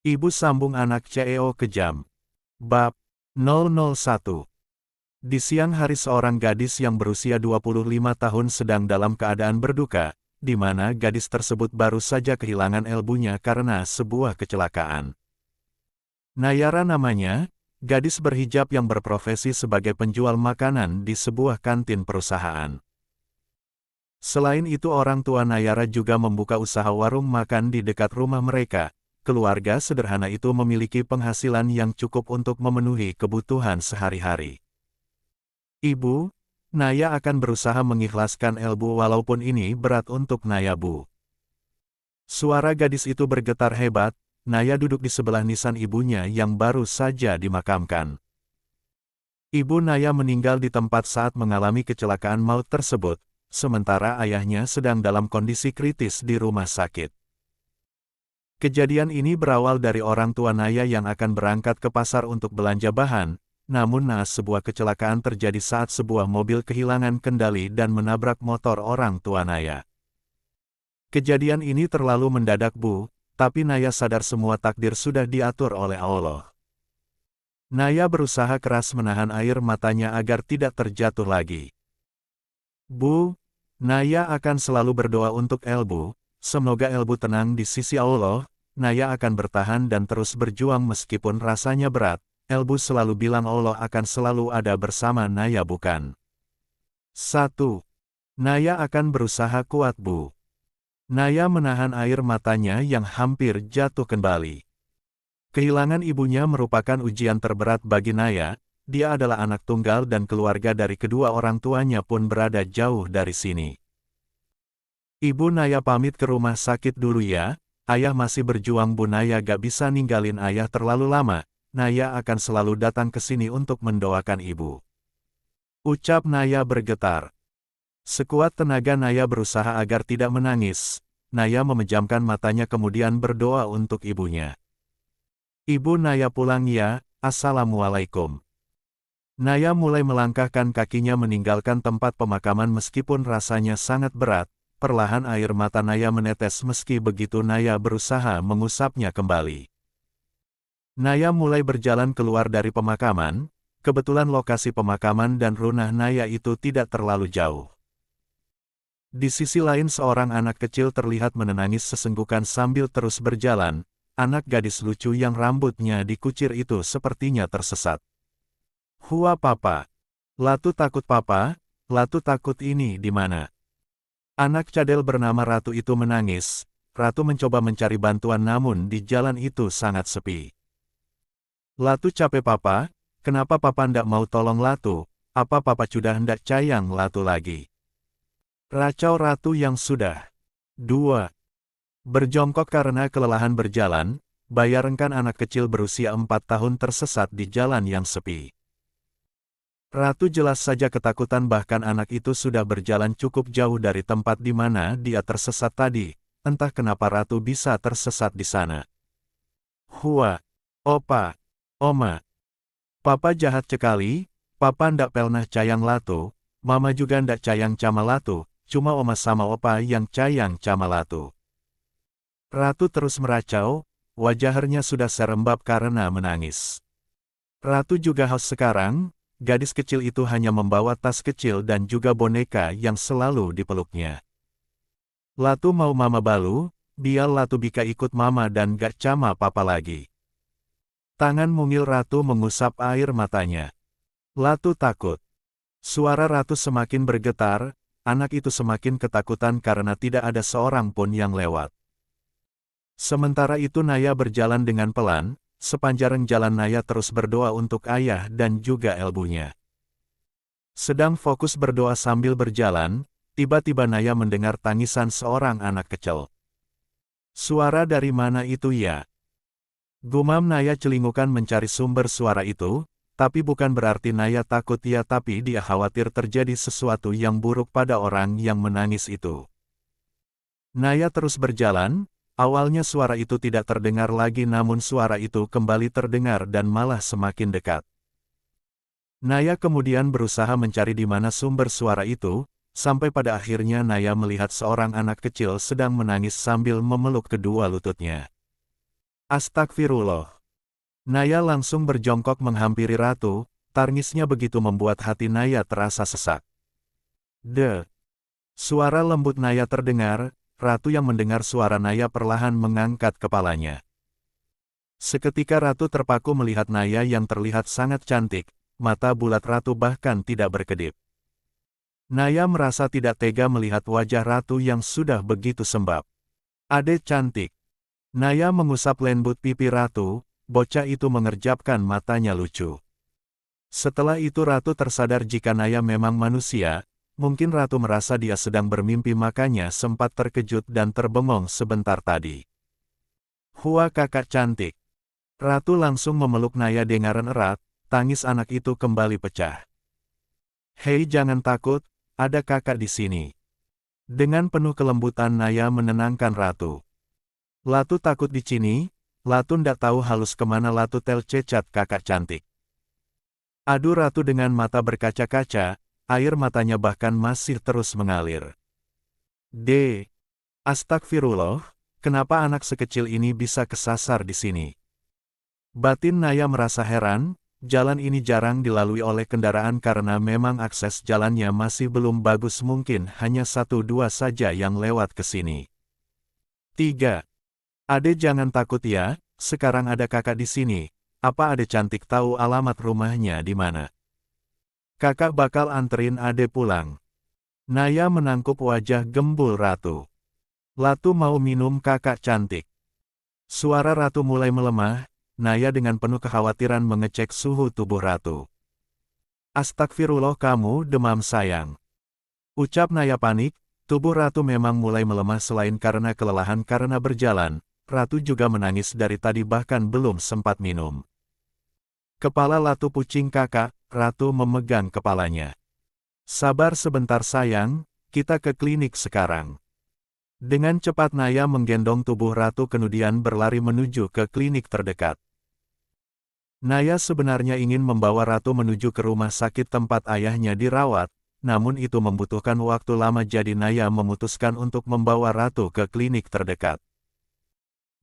Ibu sambung anak CEO kejam. Bab 001. Di siang hari seorang gadis yang berusia 25 tahun sedang dalam keadaan berduka, di mana gadis tersebut baru saja kehilangan elbunya karena sebuah kecelakaan. Nayara namanya, gadis berhijab yang berprofesi sebagai penjual makanan di sebuah kantin perusahaan. Selain itu orang tua Nayara juga membuka usaha warung makan di dekat rumah mereka. Keluarga sederhana itu memiliki penghasilan yang cukup untuk memenuhi kebutuhan sehari-hari. Ibu, Naya akan berusaha mengikhlaskan elbu walaupun ini berat untuk Naya Bu. Suara gadis itu bergetar hebat. Naya duduk di sebelah nisan ibunya yang baru saja dimakamkan. Ibu Naya meninggal di tempat saat mengalami kecelakaan maut tersebut, sementara ayahnya sedang dalam kondisi kritis di rumah sakit. Kejadian ini berawal dari orang tua Naya yang akan berangkat ke pasar untuk belanja bahan, namun naas sebuah kecelakaan terjadi saat sebuah mobil kehilangan kendali dan menabrak motor orang tua Naya. Kejadian ini terlalu mendadak Bu, tapi Naya sadar semua takdir sudah diatur oleh Allah. Naya berusaha keras menahan air matanya agar tidak terjatuh lagi. Bu, Naya akan selalu berdoa untuk elbu, semoga elbu tenang di sisi Allah. Naya akan bertahan dan terus berjuang meskipun rasanya berat. Elbu selalu bilang Allah akan selalu ada bersama Naya bukan. 1. Naya akan berusaha kuat Bu. Naya menahan air matanya yang hampir jatuh kembali. Kehilangan ibunya merupakan ujian terberat bagi Naya. Dia adalah anak tunggal dan keluarga dari kedua orang tuanya pun berada jauh dari sini. Ibu Naya pamit ke rumah sakit dulu ya. Ayah masih berjuang Bu. Naya gak bisa ninggalin ayah terlalu lama. Naya akan selalu datang ke sini untuk mendoakan ibu. Ucap Naya bergetar. Sekuat tenaga Naya berusaha agar tidak menangis. Naya memejamkan matanya kemudian berdoa untuk ibunya. Ibu Naya pulang ya, Assalamualaikum. Naya mulai melangkahkan kakinya meninggalkan tempat pemakaman meskipun rasanya sangat berat. Perlahan air mata Naya menetes meski begitu Naya berusaha mengusapnya kembali. Naya mulai berjalan keluar dari pemakaman. Kebetulan lokasi pemakaman dan rumah Naya itu tidak terlalu jauh. Di sisi lain seorang anak kecil terlihat menangis sesenggukan sambil terus berjalan. Anak gadis lucu yang rambutnya dikucir itu sepertinya tersesat. Hua papa. Latu takut papa, Latu takut ini di mana? Anak cadel bernama Ratu itu menangis. Ratu mencoba mencari bantuan namun di jalan itu sangat sepi. Latu capek papa, kenapa papa ndak mau tolong Latu? Apa papa sudah ndak sayang Latu lagi? Racau Ratu yang sudah 2. Berjongkok karena kelelahan berjalan, bayangkan anak kecil berusia 4 tahun tersesat di jalan yang sepi. Ratu jelas saja ketakutan bahkan anak itu sudah berjalan cukup jauh dari tempat di mana dia tersesat tadi. Entah kenapa Ratu bisa tersesat di sana. Hua, opa, oma. Papa jahat sekali, papa ndak pernah sayang Latu, mama juga ndak sayang sama Latu, cuma oma sama opa yang sayang sama Latu. Ratu terus meracau, wajahnya sudah serembab karena menangis. Ratu juga haus sekarang. Gadis kecil itu hanya membawa tas kecil dan juga boneka yang selalu dipeluknya. Latu mau mama balu, biar Latu bisa ikut mama dan gak sama papa lagi. Tangan mungil Ratu mengusap air matanya. Latu takut. Suara Ratu semakin bergetar, anak itu semakin ketakutan karena tidak ada seorang pun yang lewat. Sementara itu Naya berjalan dengan pelan. Sepanjang jalan Naya terus berdoa untuk ayah dan juga elbunya. Sedang fokus berdoa sambil berjalan, tiba-tiba Naya mendengar tangisan seorang anak kecil. Suara dari mana itu ya? Gumam Naya celingukan mencari sumber suara itu, tapi bukan berarti Naya takut ya tapi dia khawatir terjadi sesuatu yang buruk pada orang yang menangis itu. Naya terus berjalan. Awalnya suara itu tidak terdengar lagi namun suara itu kembali terdengar dan malah semakin dekat. Naya kemudian berusaha mencari di mana sumber suara itu, sampai pada akhirnya Naya melihat seorang anak kecil sedang menangis sambil memeluk kedua lututnya. Astagfirullah. Naya langsung berjongkok menghampiri ratu, tangisnya begitu membuat hati Naya terasa sesak. Suara lembut Naya terdengar, ratu yang mendengar suara Naya perlahan mengangkat kepalanya. Seketika ratu terpaku melihat Naya yang terlihat sangat cantik, mata bulat ratu bahkan tidak berkedip. Naya merasa tidak tega melihat wajah ratu yang sudah begitu sembab. "Adek cantik." Naya mengusap lembut pipi ratu, bocah itu mengerjapkan matanya lucu. Setelah itu ratu tersadar jika Naya memang manusia, mungkin ratu merasa dia sedang bermimpi makanya sempat terkejut dan terbengong sebentar tadi. "Hua kakak cantik." Ratu langsung memeluk Naya dengan erat, tangis anak itu kembali pecah. "Hei jangan takut, ada kakak di sini." Dengan penuh kelembutan Naya menenangkan ratu. "Latu takut di sini, Latu ndak tahu halus kemana Latu tel cecat kakak cantik." Adu ratu dengan mata berkaca-kaca, air matanya bahkan masih terus mengalir. Astagfirullah, kenapa anak sekecil ini bisa kesasar di sini?" Batin Naya merasa heran, jalan ini jarang dilalui oleh kendaraan karena memang akses jalannya masih belum bagus, mungkin hanya 1-2 saja yang lewat ke sini. 3. "Ade jangan takut ya, sekarang ada kakak di sini. Apa Ade cantik tahu alamat rumahnya di mana? Kakak bakal anterin Ade pulang." Naya menangkup wajah gembul ratu. "Latu mau minum kakak cantik." Suara ratu mulai melemah. Naya dengan penuh kekhawatiran mengecek suhu tubuh ratu. "Astagfirullah, kamu demam sayang." Ucap Naya panik, tubuh ratu memang mulai melemah selain karena kelelahan karena berjalan, ratu juga menangis dari tadi bahkan belum sempat minum. "Kepala Latu pucing kakak," ratu memegang kepalanya. "Sabar sebentar sayang, kita ke klinik sekarang." Dengan cepat Naya menggendong tubuh ratu kemudian berlari menuju ke klinik terdekat. Naya sebenarnya ingin membawa ratu menuju ke rumah sakit tempat ayahnya dirawat, namun itu membutuhkan waktu lama jadi Naya memutuskan untuk membawa ratu ke klinik terdekat.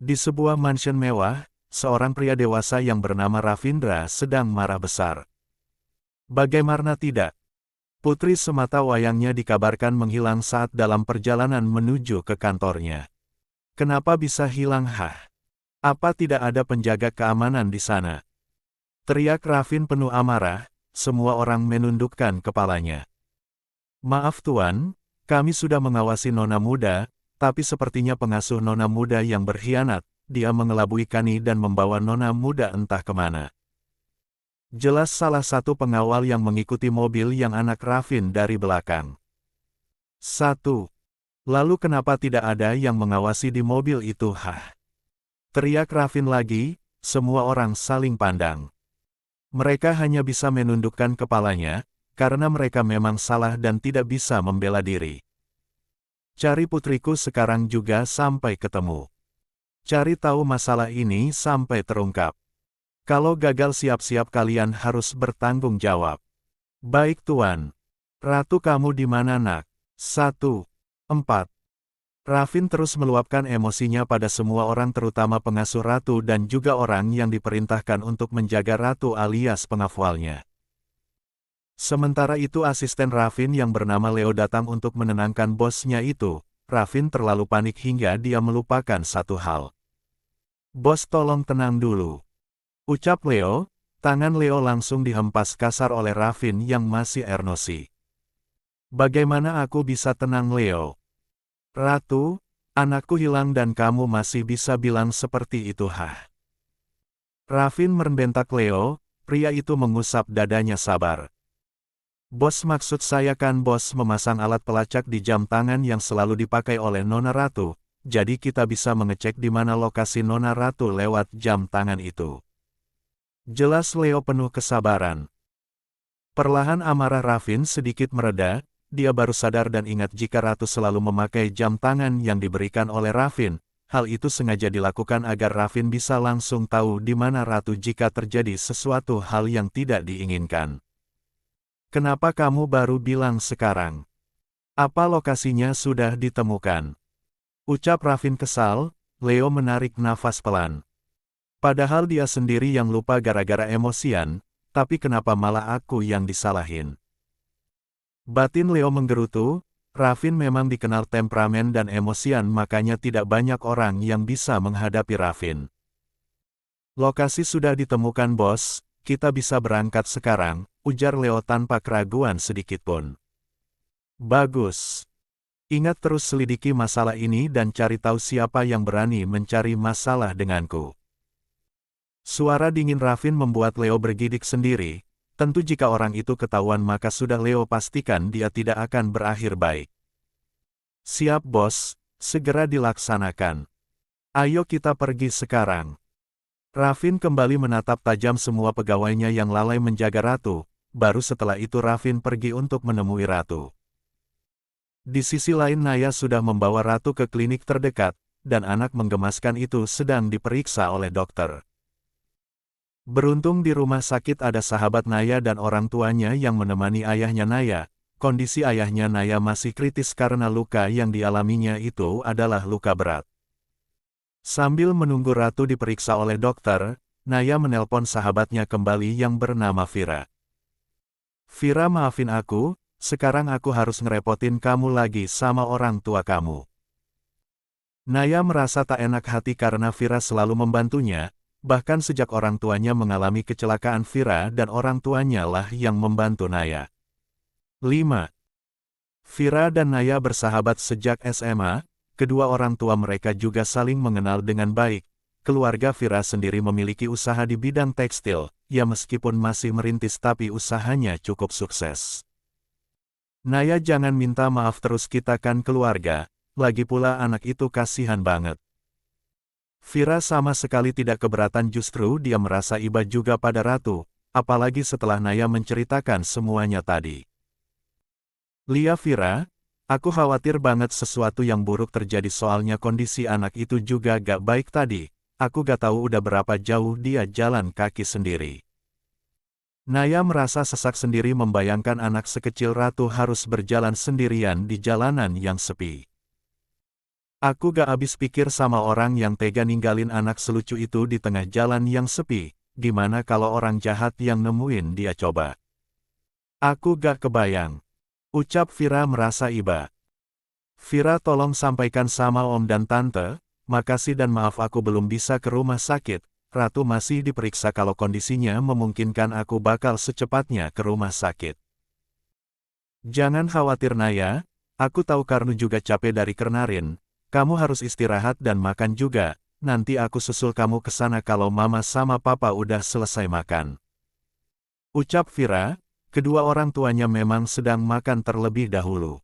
Di sebuah mansion mewah, seorang pria dewasa yang bernama Ravindra sedang marah besar. Bagaimana tidak? Putri semata wayangnya dikabarkan menghilang saat dalam perjalanan menuju ke kantornya. Kenapa bisa hilang? Apa tidak ada penjaga keamanan di sana? Teriak Ravin penuh amarah, semua orang menundukkan kepalanya. "Maaf tuan, kami sudah mengawasi nona muda, tapi sepertinya pengasuh nona muda yang berkhianat, dia mengelabui kami dan membawa nona muda entah kemana." Jelas salah satu pengawal yang mengikuti mobil yang anak Ravin dari belakang. 1. Lalu kenapa tidak ada yang mengawasi di mobil itu? Teriak Ravin lagi, semua orang saling pandang. Mereka hanya bisa menundukkan kepalanya, karena mereka memang salah dan tidak bisa membela diri. "Cari putriku sekarang juga sampai ketemu. Cari tahu masalah ini sampai terungkap. Kalau gagal siap-siap kalian harus bertanggung jawab." "Baik tuan." "Ratu kamu di mana nak?" 4. Ravin terus meluapkan emosinya pada semua orang terutama pengasuh ratu dan juga orang yang diperintahkan untuk menjaga ratu alias pengawalnya. Sementara itu asisten Ravin yang bernama Leo datang untuk menenangkan bosnya itu. Ravin terlalu panik hingga dia melupakan satu hal. "Bos tolong tenang dulu," ucap Leo. Tangan Leo langsung dihempas kasar oleh Ravin yang masih emosi. "Bagaimana aku bisa tenang Leo? Ratu, anakku hilang dan kamu masih bisa bilang seperti itu?" Ravin membentak Leo, pria itu mengusap dadanya sabar. "Bos maksud saya kan bos memasang alat pelacak di jam tangan yang selalu dipakai oleh Nona Ratu, jadi kita bisa mengecek di mana lokasi Nona Ratu lewat jam tangan itu." Jelas Leo penuh kesabaran. Perlahan amarah Ravin sedikit mereda. Dia baru sadar dan ingat jika Ratu selalu memakai jam tangan yang diberikan oleh Ravin. Hal itu sengaja dilakukan agar Ravin bisa langsung tahu di mana Ratu jika terjadi sesuatu hal yang tidak diinginkan. "Kenapa kamu baru bilang sekarang? Apa lokasinya sudah ditemukan?" ucap Ravin kesal. Leo menarik nafas pelan. Padahal dia sendiri yang lupa gara-gara emosian, tapi kenapa malah aku yang disalahin? Batin Leo menggerutu, Raffin memang dikenal temperamen dan emosian makanya tidak banyak orang yang bisa menghadapi Raffin. Lokasi sudah ditemukan bos, kita bisa berangkat sekarang, ujar Leo tanpa keraguan sedikitpun. Bagus. Ingat terus selidiki masalah ini dan cari tahu siapa yang berani mencari masalah denganku. Suara dingin Raffin membuat Leo bergidik sendiri, tentu jika orang itu ketahuan maka sudah Leo pastikan dia tidak akan berakhir baik. Siap bos, segera dilaksanakan. Ayo kita pergi sekarang. Raffin kembali menatap tajam semua pegawainya yang lalai menjaga ratu, baru setelah itu Raffin pergi untuk menemui ratu. Di sisi lain Naya sudah membawa ratu ke klinik terdekat, dan anak menggemaskan itu sedang diperiksa oleh dokter. Beruntung di rumah sakit ada sahabat Naya dan orang tuanya yang menemani ayahnya Naya. Kondisi ayahnya Naya masih kritis karena luka yang dialaminya itu adalah luka berat. Sambil menunggu ratu diperiksa oleh dokter, Naya menelpon sahabatnya kembali yang bernama Vira. Vira, maafin aku, sekarang aku harus ngerepotin kamu lagi sama orang tua kamu. Naya merasa tak enak hati karena Vira selalu membantunya. Bahkan sejak orang tuanya mengalami kecelakaan Vira dan orang tuanya lah yang membantu Naya. 5. Vira dan Naya bersahabat sejak SMA, kedua orang tua mereka juga saling mengenal dengan baik. Keluarga Vira sendiri memiliki usaha di bidang tekstil, ya meskipun masih merintis tapi usahanya cukup sukses. Naya, jangan minta maaf terus, kita kan keluarga, lagi pula anak itu kasihan banget. Vira sama sekali tidak keberatan, justru dia merasa iba juga pada ratu, apalagi setelah Naya menceritakan semuanya tadi. Lia, Vira, aku khawatir banget sesuatu yang buruk terjadi soalnya kondisi anak itu juga gak baik tadi, aku gak tahu udah berapa jauh dia jalan kaki sendiri. Naya merasa sesak sendiri membayangkan anak sekecil ratu harus berjalan sendirian di jalanan yang sepi. Aku gak habis pikir sama orang yang tega ninggalin anak selucu itu di tengah jalan yang sepi, gimana kalau orang jahat yang nemuin dia coba. Aku gak kebayang. Ucap Vira merasa iba. Vira, tolong sampaikan sama om dan tante, makasih dan maaf aku belum bisa ke rumah sakit, ratu masih diperiksa, kalau kondisinya memungkinkan aku bakal secepatnya ke rumah sakit. Jangan khawatir Naya, aku tahu Karnu juga capek dari kemarin. Kamu harus istirahat dan makan juga, nanti aku susul kamu ke sana kalau mama sama papa udah selesai makan. Ucap Vira, kedua orang tuanya memang sedang makan terlebih dahulu.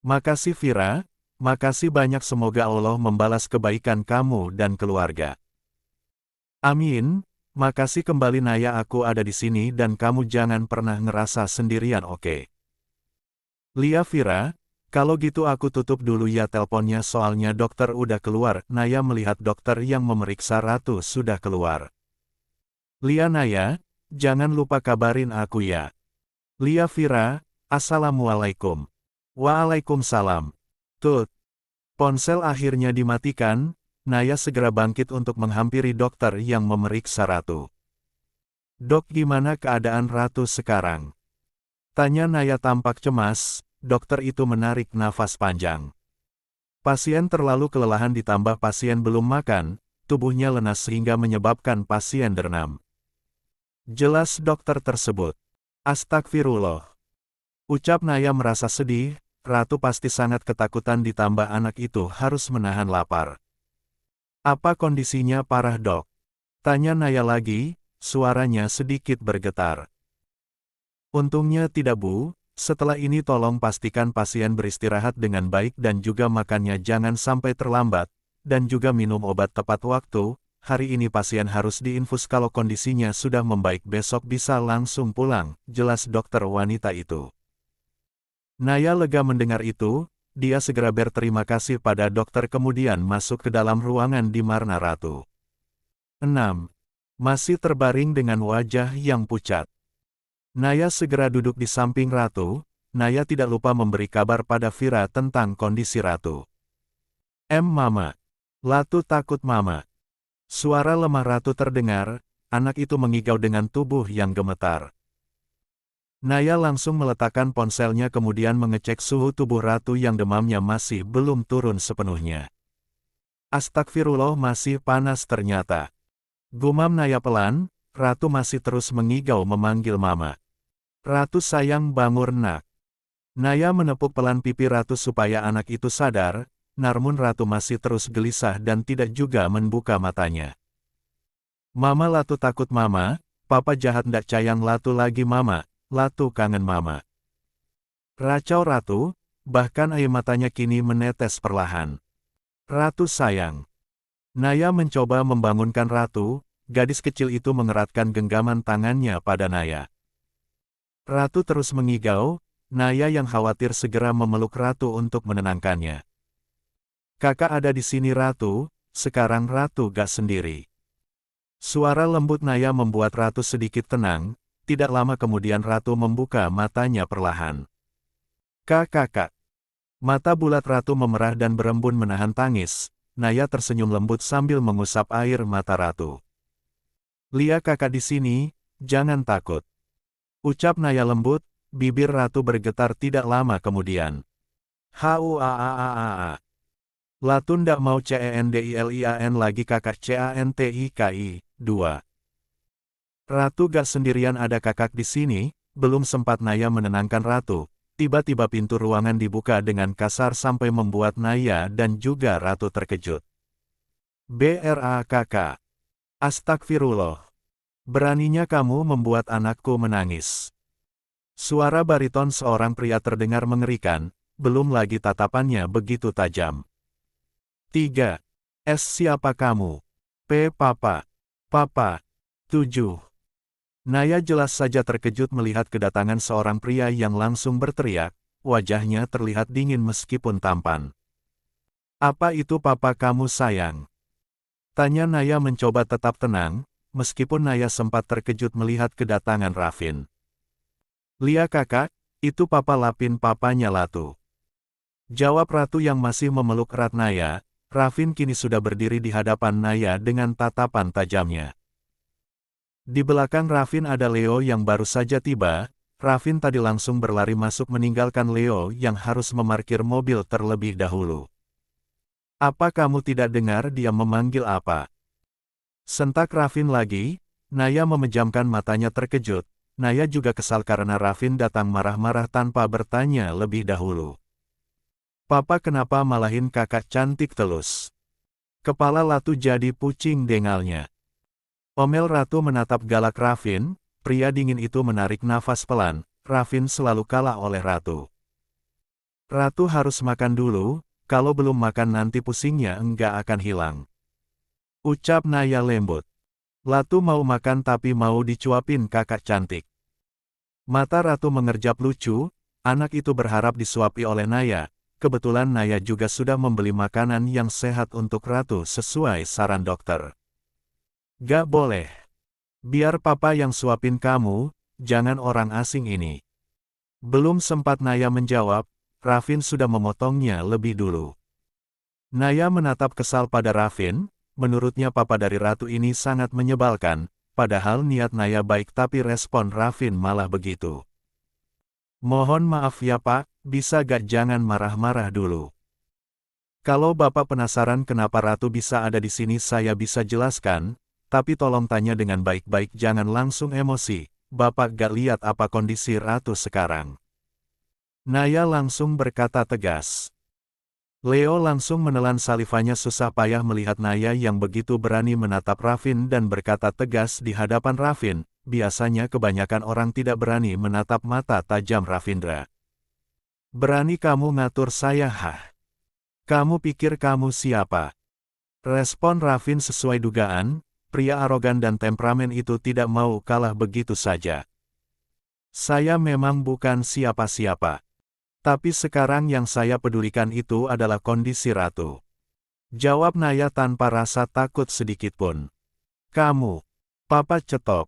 Makasih Vira, makasih banyak, semoga Allah membalas kebaikan kamu dan keluarga. Amin, makasih kembali Naya, aku ada di sini dan kamu jangan pernah ngerasa sendirian, oke? Lia, Vira, kalau gitu aku tutup dulu ya teleponnya soalnya dokter udah keluar. Naya melihat dokter yang memeriksa ratu sudah keluar. Lia, Naya, jangan lupa kabarin aku ya. Lia, Vira, assalamualaikum. Waalaikumsalam. Tut. Ponsel akhirnya dimatikan, Naya segera bangkit untuk menghampiri dokter yang memeriksa ratu. Dok, gimana keadaan ratu sekarang? Tanya Naya tampak cemas. Dokter itu menarik nafas panjang. Pasien terlalu kelelahan ditambah pasien belum makan, tubuhnya lenas sehingga menyebabkan pasien dernam. Jelas dokter tersebut. Astagfirullah. Ucap Naya merasa sedih, ratu pasti sangat ketakutan ditambah anak itu harus menahan lapar. Apa kondisinya parah dok? Tanya Naya lagi, suaranya sedikit bergetar. Untungnya tidak bu. Setelah ini tolong pastikan pasien beristirahat dengan baik dan juga makannya jangan sampai terlambat, dan juga minum obat tepat waktu. Hari ini pasien harus diinfus, kalau kondisinya sudah membaik besok bisa langsung pulang, jelas dokter wanita itu. Naya lega mendengar itu, dia segera berterima kasih pada dokter kemudian masuk ke dalam ruangan di Marna Ratu. 6. Masih terbaring dengan wajah yang pucat. Naya segera duduk di samping ratu. Naya tidak lupa memberi kabar pada Vira tentang kondisi ratu. Mama. Ratu takut mama. Suara lemah Ratu terdengar, anak itu mengigau dengan tubuh yang gemetar. Naya langsung meletakkan ponselnya kemudian mengecek suhu tubuh Ratu yang demamnya masih belum turun sepenuhnya. Astagfirullah, masih panas ternyata. Gumam Naya pelan, Ratu masih terus mengigau memanggil mama. Ratu sayang, bangun nak. Naya menepuk pelan pipi Ratu supaya anak itu sadar, namun Ratu masih terus gelisah dan tidak juga membuka matanya. Mama, Latu takut mama, papa jahat ndak cayang Latu lagi mama, Latu kangen mama. Racau Ratu, bahkan air matanya kini menetes perlahan. Ratu sayang. Naya mencoba membangunkan Ratu, gadis kecil itu mengeratkan genggaman tangannya pada Naya. Ratu terus mengigau, Naya yang khawatir segera memeluk Ratu untuk menenangkannya. Kakak ada di sini Ratu, sekarang Ratu gak sendiri. Suara lembut Naya membuat Ratu sedikit tenang, tidak lama kemudian Ratu membuka matanya perlahan. Kakak. Mata bulat Ratu memerah dan berembun menahan tangis, Naya tersenyum lembut sambil mengusap air mata Ratu. Lia kakak di sini, jangan takut. Ucap Naya lembut, bibir Ratu bergetar tidak lama kemudian. Huaaaaaa. Latu ndak mau cendilian lagi kakak cantikai, 2. Ratu gak sendirian, ada kakak di sini, belum sempat Naya menenangkan Ratu. Tiba-tiba pintu ruangan dibuka dengan kasar sampai membuat Naya dan juga Ratu terkejut. Kakak. Astagfirullah. Beraninya kamu membuat anakku menangis. Suara bariton seorang pria terdengar mengerikan, belum lagi tatapannya begitu tajam. 3. Siapa kamu? Papa. Papa. 7. Naya jelas saja terkejut melihat kedatangan seorang pria yang langsung berteriak, wajahnya terlihat dingin meskipun tampan. Apa itu papa kamu sayang? Tanya Naya mencoba tetap tenang, meskipun Naya sempat terkejut melihat kedatangan Rafin. Lia kakak, itu papa Lapin, papanya Latu. Jawab Ratu yang masih memeluk erat Naya. Rafin kini sudah berdiri di hadapan Naya dengan tatapan tajamnya. Di belakang Rafin ada Leo yang baru saja tiba. Rafin tadi langsung berlari masuk meninggalkan Leo yang harus memarkir mobil terlebih dahulu. Apa kamu tidak dengar dia memanggil apa? Sentak Rafin lagi. Naya memejamkan matanya terkejut. Naya juga kesal karena Rafin datang marah-marah tanpa bertanya lebih dahulu. Papa kenapa malahin kakak cantik telus? Kepala Latu jadi pucing dengalnya. Omel Ratu menatap galak Rafin, pria dingin itu menarik nafas pelan, Rafin selalu kalah oleh Ratu. Ratu harus makan dulu, kalau belum makan nanti pusingnya enggak akan hilang. Ucap Naya lembut. Latu mau makan tapi mau dicuapin kakak cantik. Mata Ratu mengerjap lucu, anak itu berharap disuapi oleh Naya. Kebetulan Naya juga sudah membeli makanan yang sehat untuk Ratu sesuai saran dokter. Gak boleh. Biar papa yang suapin kamu, jangan orang asing ini. Belum sempat Naya menjawab, Rafin sudah memotongnya lebih dulu. Naya menatap kesal pada Rafin, menurutnya papa dari Ratu ini sangat menyebalkan, padahal niat Naya baik tapi respon Rafin malah begitu. Mohon maaf ya pak, bisa gak jangan marah-marah dulu. Kalau bapak penasaran kenapa Ratu bisa ada di sini saya bisa jelaskan, tapi tolong tanya dengan baik-baik jangan langsung emosi, bapak gak lihat apa kondisi Ratu sekarang. Naya langsung berkata tegas. Leo langsung menelan salivanya susah payah melihat Naya yang begitu berani menatap Rafin dan berkata tegas di hadapan Rafin, biasanya kebanyakan orang tidak berani menatap mata tajam Rafindra. Berani kamu ngatur saya hah? Kamu pikir kamu siapa? Respon Rafin sesuai dugaan. Pria arogan dan temperamen itu tidak mau kalah begitu saja. Saya memang bukan siapa-siapa. Tapi sekarang yang saya pedulikan itu adalah kondisi Ratu. Jawab Naya tanpa rasa takut sedikitpun. Kamu. Papa cetok.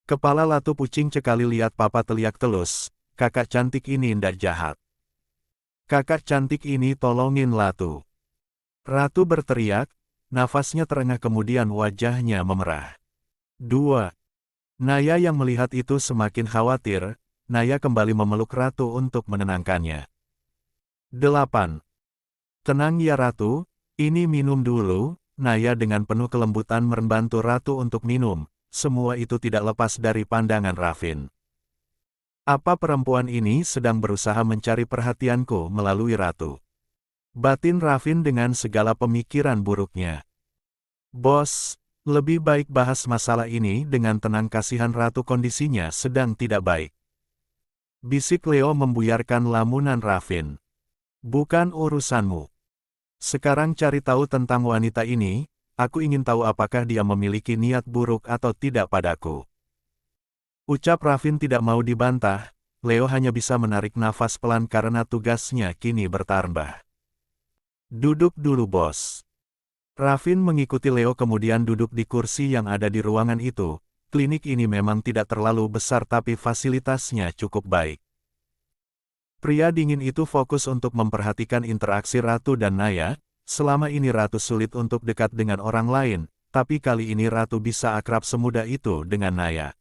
Kepala Latu pucing sekali lihat papa teriak telus, kakak cantik ini ndak jahat. Kakak cantik ini tolongin Latu. Ratu berteriak. nafasnya terengah kemudian wajahnya memerah. 2. Naya yang melihat itu semakin khawatir, Naya kembali memeluk Ratu untuk menenangkannya. 8. Tenang ya Ratu, ini minum dulu. Naya dengan penuh kelembutan membantu Ratu untuk minum, semua itu tidak lepas dari pandangan Raffin. Apa perempuan ini sedang berusaha mencari perhatianku melalui Ratu? Batin Raffin dengan segala pemikiran buruknya. Bos, lebih baik bahas masalah ini dengan tenang, kasihan Ratu kondisinya sedang tidak baik. Bisik Leo membuyarkan lamunan Raffin. Bukan urusanmu. Sekarang cari tahu tentang wanita ini, aku ingin tahu apakah dia memiliki niat buruk atau tidak padaku. Ucap Raffin tidak mau dibantah, Leo hanya bisa menarik nafas pelan karena tugasnya kini bertambah. Duduk dulu bos. Raffin mengikuti Leo kemudian duduk di kursi yang ada di ruangan itu. Klinik ini memang tidak terlalu besar tapi fasilitasnya cukup baik. Pria dingin itu fokus untuk memperhatikan interaksi Ratu dan Naya. Selama ini Ratu sulit untuk dekat dengan orang lain, tapi kali ini Ratu bisa akrab semudah itu dengan Naya.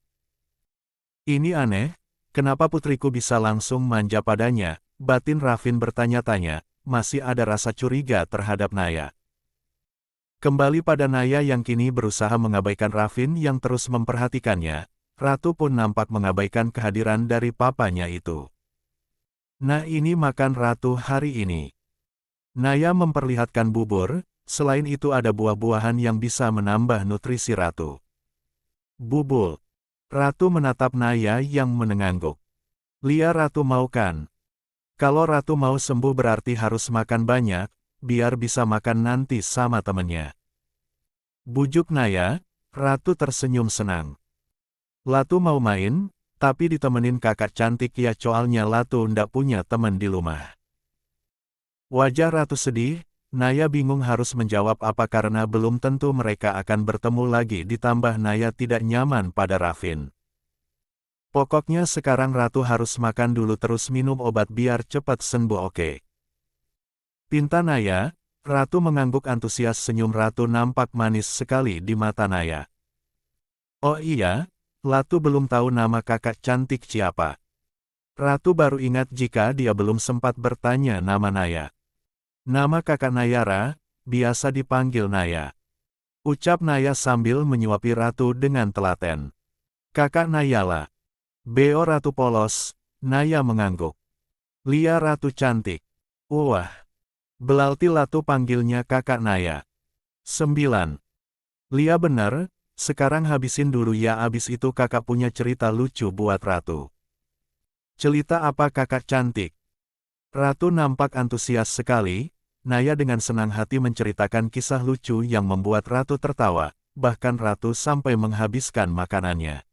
Ini aneh, kenapa putriku bisa langsung manja padanya? Batin Raffin bertanya-tanya, masih ada rasa curiga terhadap Naya. Kembali pada Naya yang kini berusaha mengabaikan Raffin yang terus memperhatikannya, Ratu pun nampak mengabaikan kehadiran dari papanya itu. Nah, ini makan Ratu hari ini. Naya memperlihatkan bubur, selain itu ada buah-buahan yang bisa menambah nutrisi Ratu. Bubur. Ratu menatap Naya yang mengangguk. Lia, Ratu mau kan? Kalau Ratu mau sembuh berarti harus makan banyak, biar bisa makan nanti sama temennya. Bujuk Naya, Ratu tersenyum senang. Latu mau main, tapi ditemenin kakak cantik ya, soalnya Latu ndak punya teman di rumah. Wajah Ratu sedih, Naya bingung harus menjawab apa karena belum tentu mereka akan bertemu lagi, ditambah Naya tidak nyaman pada Raffin. Pokoknya sekarang Ratu harus makan dulu terus minum obat biar cepat sembuh, oke? Pinta Naya. Ratu mengangguk antusias, senyum Ratu nampak manis sekali di mata Naya. Oh iya, Latu belum tahu nama kakak cantik siapa. Ratu baru ingat jika dia belum sempat bertanya nama Naya. Nama kakak Nayara, biasa dipanggil Naya. Ucap Naya sambil menyuapi Ratu dengan telaten. Kakak Nayala. Beo Ratu polos, Naya mengangguk. Lia Ratu cantik. Wah. Belalti Latu panggilnya kakak Naya. 9. Lia benar, sekarang habisin dulu ya, abis itu kakak punya cerita lucu buat Ratu. Cerita apa kakak cantik? Ratu nampak antusias sekali, Naya dengan senang hati menceritakan kisah lucu yang membuat Ratu tertawa, bahkan Ratu sampai menghabiskan makanannya.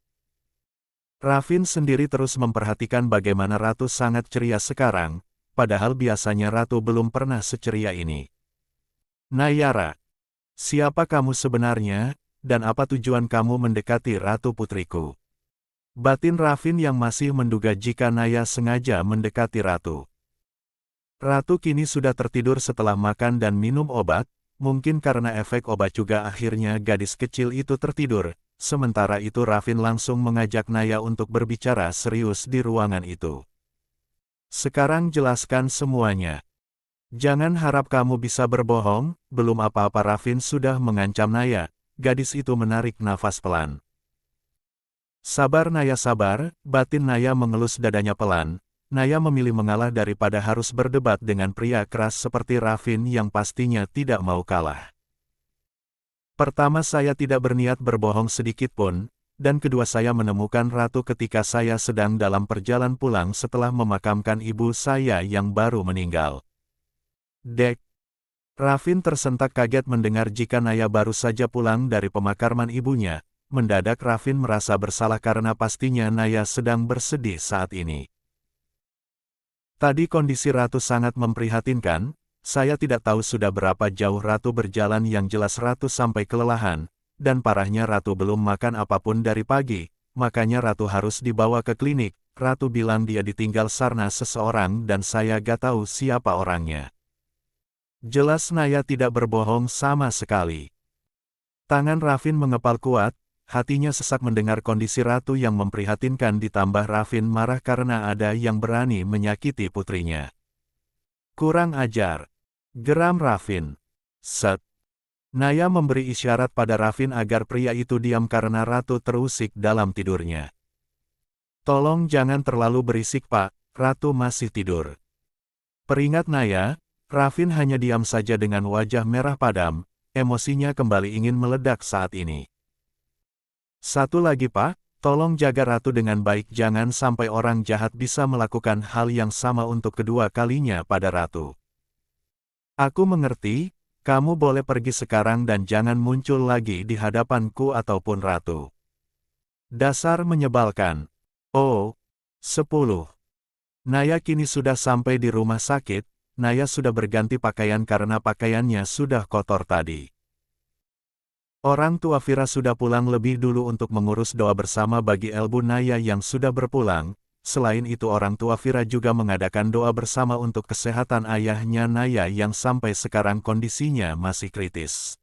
Raffin sendiri terus memperhatikan bagaimana Ratu sangat ceria sekarang, padahal biasanya Ratu belum pernah seceria ini. Nayara, siapa kamu sebenarnya, dan apa tujuan kamu mendekati Ratu putriku? Batin Raffin yang masih menduga jika Naya sengaja mendekati Ratu. Ratu kini sudah tertidur setelah makan dan minum obat, mungkin karena efek obat juga akhirnya gadis kecil itu tertidur, sementara itu Raffin langsung mengajak Naya untuk berbicara serius di ruangan itu. Sekarang jelaskan semuanya. Jangan harap kamu bisa berbohong, belum apa-apa. Raffin sudah mengancam Naya, gadis itu menarik nafas pelan. Sabar Naya, sabar, batin Naya mengelus dadanya pelan. Naya memilih mengalah daripada harus berdebat dengan pria keras seperti Raffin yang pastinya tidak mau kalah. Pertama, saya tidak berniat berbohong sedikit pun. Dan kedua, saya menemukan Ratu ketika saya sedang dalam perjalanan pulang setelah memakamkan ibu saya yang baru meninggal. Dek. Raffin tersentak kaget mendengar jika Naya baru saja pulang dari pemakaman ibunya. Mendadak Raffin merasa bersalah karena pastinya Naya sedang bersedih saat ini. Tadi kondisi Ratu sangat memprihatinkan, saya tidak tahu sudah berapa jauh Ratu berjalan, yang jelas Ratu sampai kelelahan. Dan parahnya Ratu belum makan apapun dari pagi, makanya Ratu harus dibawa ke klinik. Ratu bilang dia ditinggal Sarna seseorang dan saya gak tahu siapa orangnya. Jelas Naya tidak berbohong sama sekali. Tangan Rafin mengepal kuat, hatinya sesak mendengar kondisi ratu yang memprihatinkan ditambah Rafin marah karena ada yang berani menyakiti putrinya. Kurang ajar. Geram Rafin. Set. Naya memberi isyarat pada Rafin agar pria itu diam karena ratu terusik dalam tidurnya. Tolong jangan terlalu berisik Pak, ratu masih tidur. Peringat Naya, Rafin hanya diam saja dengan wajah merah padam, emosinya kembali ingin meledak saat ini. Satu lagi Pak, tolong jaga ratu dengan baik jangan sampai orang jahat bisa melakukan hal yang sama untuk kedua kalinya pada ratu. Aku mengerti, kamu boleh pergi sekarang dan jangan muncul lagi di hadapanku ataupun ratu. Dasar menyebalkan. Oh, 10. Naya kini sudah sampai di rumah sakit, Naya sudah berganti pakaian karena pakaiannya sudah kotor tadi. Orang tua Vira sudah pulang lebih dulu untuk mengurus doa bersama bagi Elbu Naya yang sudah berpulang, selain itu orang tua Vira juga mengadakan doa bersama untuk kesehatan ayahnya Naya yang sampai sekarang kondisinya masih kritis.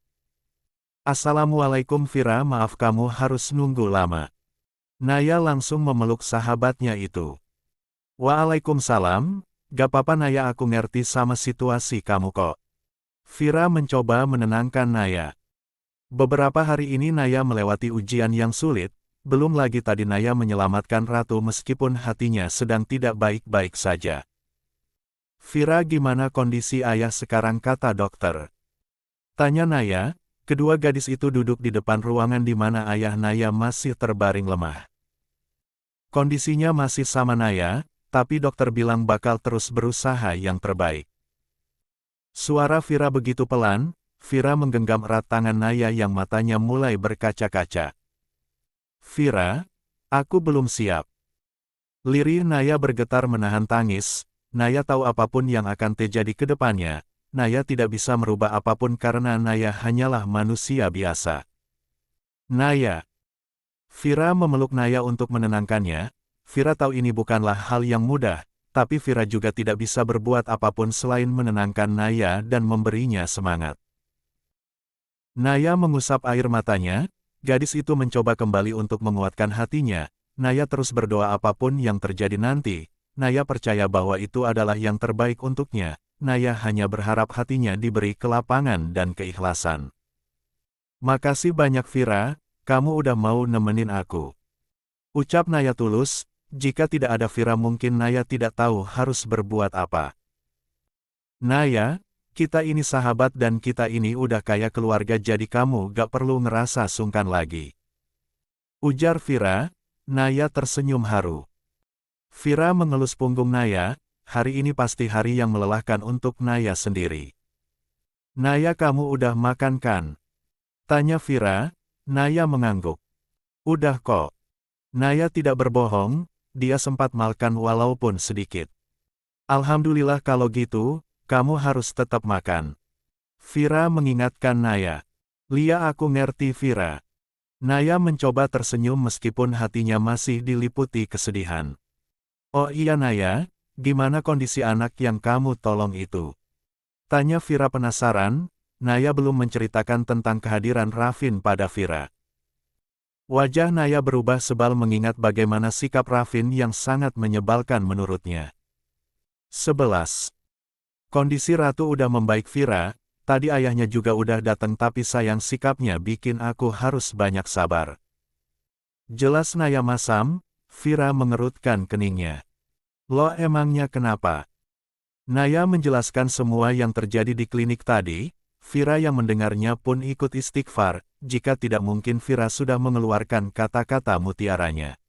Assalamualaikum Vira, maaf kamu harus nunggu lama. Naya langsung memeluk sahabatnya itu. Waalaikumsalam, gak apa-apa Naya aku ngerti sama situasi kamu kok. Vira mencoba menenangkan Naya. Beberapa hari ini Naya melewati ujian yang sulit, belum lagi tadi Naya menyelamatkan ratu meskipun hatinya sedang tidak baik-baik saja. Vira gimana kondisi ayah sekarang kata dokter? Tanya Naya, kedua gadis itu duduk di depan ruangan di mana ayah Naya masih terbaring lemah. Kondisinya masih sama Naya, tapi dokter bilang bakal terus berusaha yang terbaik. Suara Vira begitu pelan, Vira menggenggam erat tangan Naya yang matanya mulai berkaca-kaca. Vira, aku belum siap. Lirih Naya bergetar menahan tangis, Naya tahu apapun yang akan terjadi ke depannya, Naya tidak bisa merubah apapun karena Naya hanyalah manusia biasa. Naya. Vira memeluk Naya untuk menenangkannya. Vira tahu ini bukanlah hal yang mudah, tapi Vira juga tidak bisa berbuat apapun selain menenangkan Naya dan memberinya semangat. Naya mengusap air matanya, gadis itu mencoba kembali untuk menguatkan hatinya. Naya terus berdoa apapun yang terjadi nanti, Naya percaya bahwa itu adalah yang terbaik untuknya, Naya hanya berharap hatinya diberi kelapangan dan keikhlasan. Makasih banyak Vira, kamu udah mau nemenin aku. Ucap Naya tulus. Jika tidak ada Vira mungkin Naya tidak tahu harus berbuat apa. Naya, kita ini sahabat dan kita ini udah kayak keluarga jadi kamu gak perlu ngerasa sungkan lagi. Ujar Vira, Naya tersenyum haru. Vira mengelus punggung Naya, hari ini pasti hari yang melelahkan untuk Naya sendiri. Naya kamu udah makan kan? Tanya Vira, Naya mengangguk. Udah kok. Naya tidak berbohong. Dia sempat makan walaupun sedikit. Alhamdulillah kalau gitu, kamu harus tetap makan. Vira mengingatkan Naya. Lia aku ngerti Vira. Naya mencoba tersenyum meskipun hatinya masih diliputi kesedihan. Oh iya Naya, gimana kondisi anak yang kamu tolong itu? Tanya Vira penasaran, Naya belum menceritakan tentang kehadiran Rafin pada Vira. Wajah Naya berubah sebal mengingat bagaimana sikap Rafin yang sangat menyebalkan menurutnya. 11. Kondisi Ratu udah membaik Vira, tadi ayahnya juga udah datang tapi sayang sikapnya bikin aku harus banyak sabar. Jelas Naya masam, Vira mengerutkan keningnya. Lo emangnya kenapa? Naya menjelaskan semua yang terjadi di klinik tadi, Vira yang mendengarnya pun ikut istighfar, jika tidak mungkin Vira sudah mengeluarkan kata-kata mutiaranya.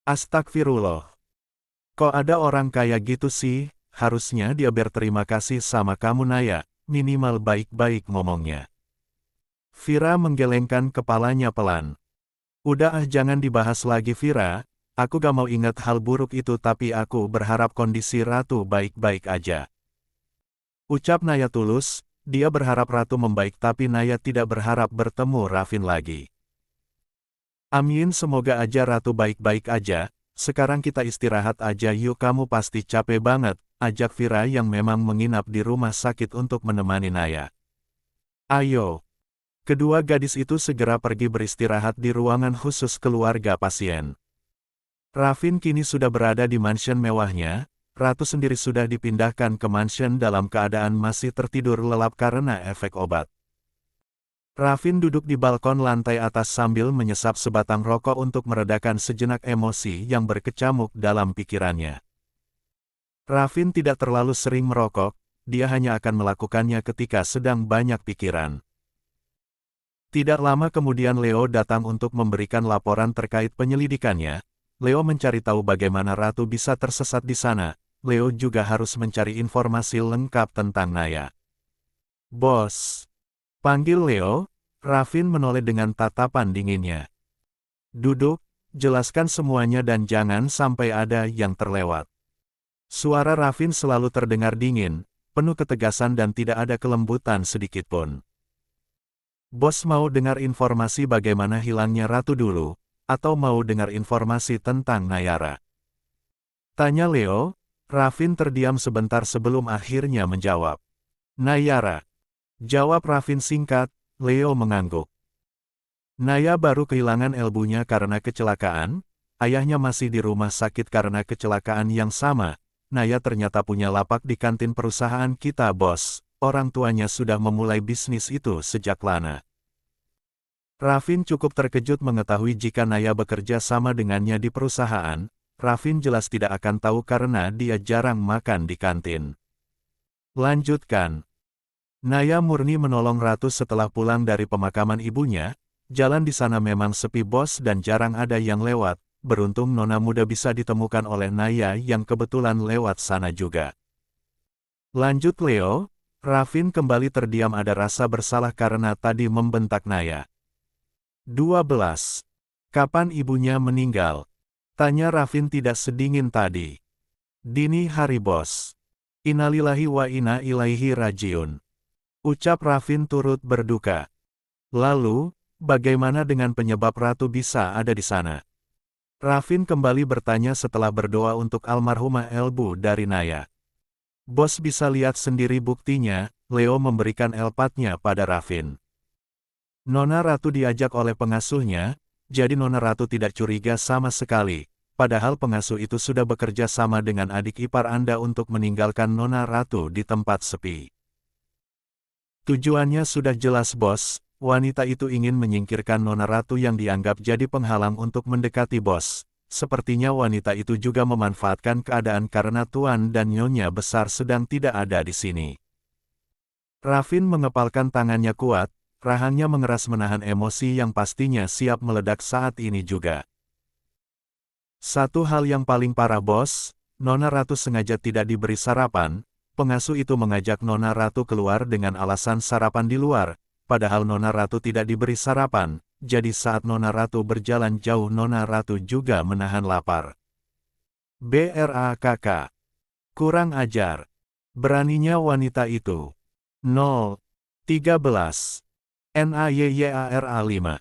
Astagfirullah. Kok ada orang kayak gitu sih, harusnya dia berterima kasih sama kamu Naya, minimal baik-baik ngomongnya. Vira menggelengkan kepalanya pelan. Udah jangan dibahas lagi Vira, aku gak mau ingat hal buruk itu tapi aku berharap kondisi Ratu baik-baik aja. Ucap Naya tulus. Dia berharap Ratu membaik tapi Naya tidak berharap bertemu Rafin lagi. Amin semoga aja Ratu baik-baik aja, Sekarang kita istirahat aja yuk, kamu pasti capek banget, ajak Vira yang memang menginap di rumah sakit untuk menemani Naya. Ayo. Kedua gadis itu segera pergi beristirahat di ruangan khusus keluarga pasien. Raffin kini sudah berada di mansion mewahnya, Ratu sendiri sudah dipindahkan ke mansion dalam keadaan masih tertidur lelap karena efek obat. Raffin duduk di balkon lantai atas sambil menyesap sebatang rokok untuk meredakan sejenak emosi yang berkecamuk dalam pikirannya. Raffin tidak terlalu sering merokok, dia hanya akan melakukannya ketika sedang banyak pikiran. Tidak lama kemudian Leo datang untuk memberikan laporan terkait penyelidikannya. Leo mencari tahu bagaimana Ratu bisa tersesat di sana. Leo juga harus mencari informasi lengkap tentang Naya. Bos. Panggil Leo, Raffin menoleh dengan tatapan dinginnya. Duduk, jelaskan semuanya dan jangan sampai ada yang terlewat. Suara Raffin selalu terdengar dingin, penuh ketegasan dan tidak ada kelembutan sedikitpun. Bos mau dengar informasi bagaimana hilangnya Ratu dulu, atau mau dengar informasi tentang Nayara? Tanya Leo. Raffin terdiam sebentar sebelum akhirnya menjawab. Nayara. Jawab Raffin singkat. Leo mengangguk. Naya baru kehilangan elbunya karena kecelakaan, ayahnya masih di rumah sakit karena kecelakaan yang sama. Naya ternyata punya lapak di kantin perusahaan kita, bos. Orang tuanya sudah memulai bisnis itu sejak lama. Raffin cukup terkejut mengetahui jika Naya bekerja sama dengannya di perusahaan. Raffin jelas tidak akan tahu karena dia jarang makan di kantin. Lanjutkan. Naya murni menolong Ratu setelah pulang dari pemakaman ibunya. Jalan di sana memang sepi bos dan jarang ada yang lewat. Beruntung nona muda bisa ditemukan oleh Naya yang kebetulan lewat sana juga. Lanjut Leo. Raffin kembali terdiam, ada rasa bersalah karena tadi membentak Naya. 12. Kapan ibunya meninggal? Tanya Raffin tidak sedingin tadi. Dini hari bos. Innalillahi wa inna ilaihi rajiun. Ucap Raffin turut berduka. Lalu, bagaimana dengan penyebab Ratu bisa ada di sana? Raffin kembali bertanya setelah berdoa untuk almarhumah elbu dari Naya. Bos bisa lihat sendiri buktinya. Leo memberikan elpatnya pada Raffin. Nona Ratu diajak oleh pengasuhnya, jadi Nona Ratu tidak curiga sama sekali, padahal pengasuh itu sudah bekerja sama dengan adik ipar Anda untuk meninggalkan Nona Ratu di tempat sepi. Tujuannya sudah jelas bos, wanita itu ingin menyingkirkan Nona Ratu yang dianggap jadi penghalang untuk mendekati bos. Sepertinya wanita itu juga memanfaatkan keadaan karena tuan dan nyonya besar sedang tidak ada di sini. Raffin mengepalkan tangannya kuat, rahangnya mengeras menahan emosi yang pastinya siap meledak saat ini juga. Satu hal yang paling parah bos, Nona Ratu sengaja tidak diberi sarapan. Pengasuh itu mengajak Nona Ratu keluar dengan alasan sarapan di luar, padahal Nona Ratu tidak diberi sarapan, jadi saat Nona Ratu berjalan jauh Nona Ratu juga menahan lapar. BRAKK. Kurang ajar. Beraninya wanita itu. 0. 13. NAYYARA 5.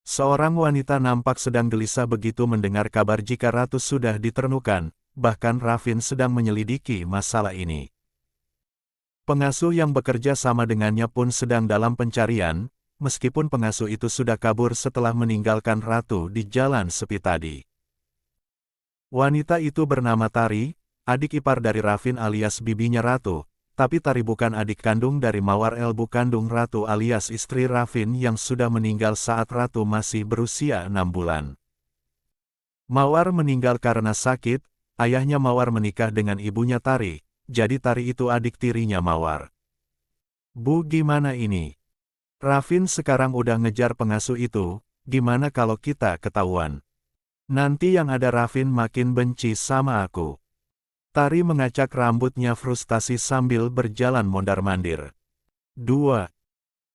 Seorang wanita nampak sedang gelisah begitu mendengar kabar jika Ratu sudah diternukan, bahkan Raffin sedang menyelidiki masalah ini. Pengasuh yang bekerja sama dengannya pun sedang dalam pencarian, meskipun pengasuh itu sudah kabur setelah meninggalkan Ratu di jalan sepi tadi. Wanita itu bernama Tari, adik ipar dari Raffin alias bibinya Ratu. Tapi Tari bukan adik kandung dari Mawar elbu kandung Ratu alias istri Raffin yang sudah meninggal saat Ratu masih berusia 6 bulan. Mawar meninggal karena sakit, ayahnya Mawar menikah dengan ibunya Tari, jadi Tari itu adik tirinya Mawar. Bu, gimana ini? Raffin sekarang udah ngejar pengasuh itu, gimana kalau kita ketahuan? Nanti yang ada Raffin makin benci sama aku. Tari mengacak rambutnya frustasi sambil berjalan mondar-mandir. 2.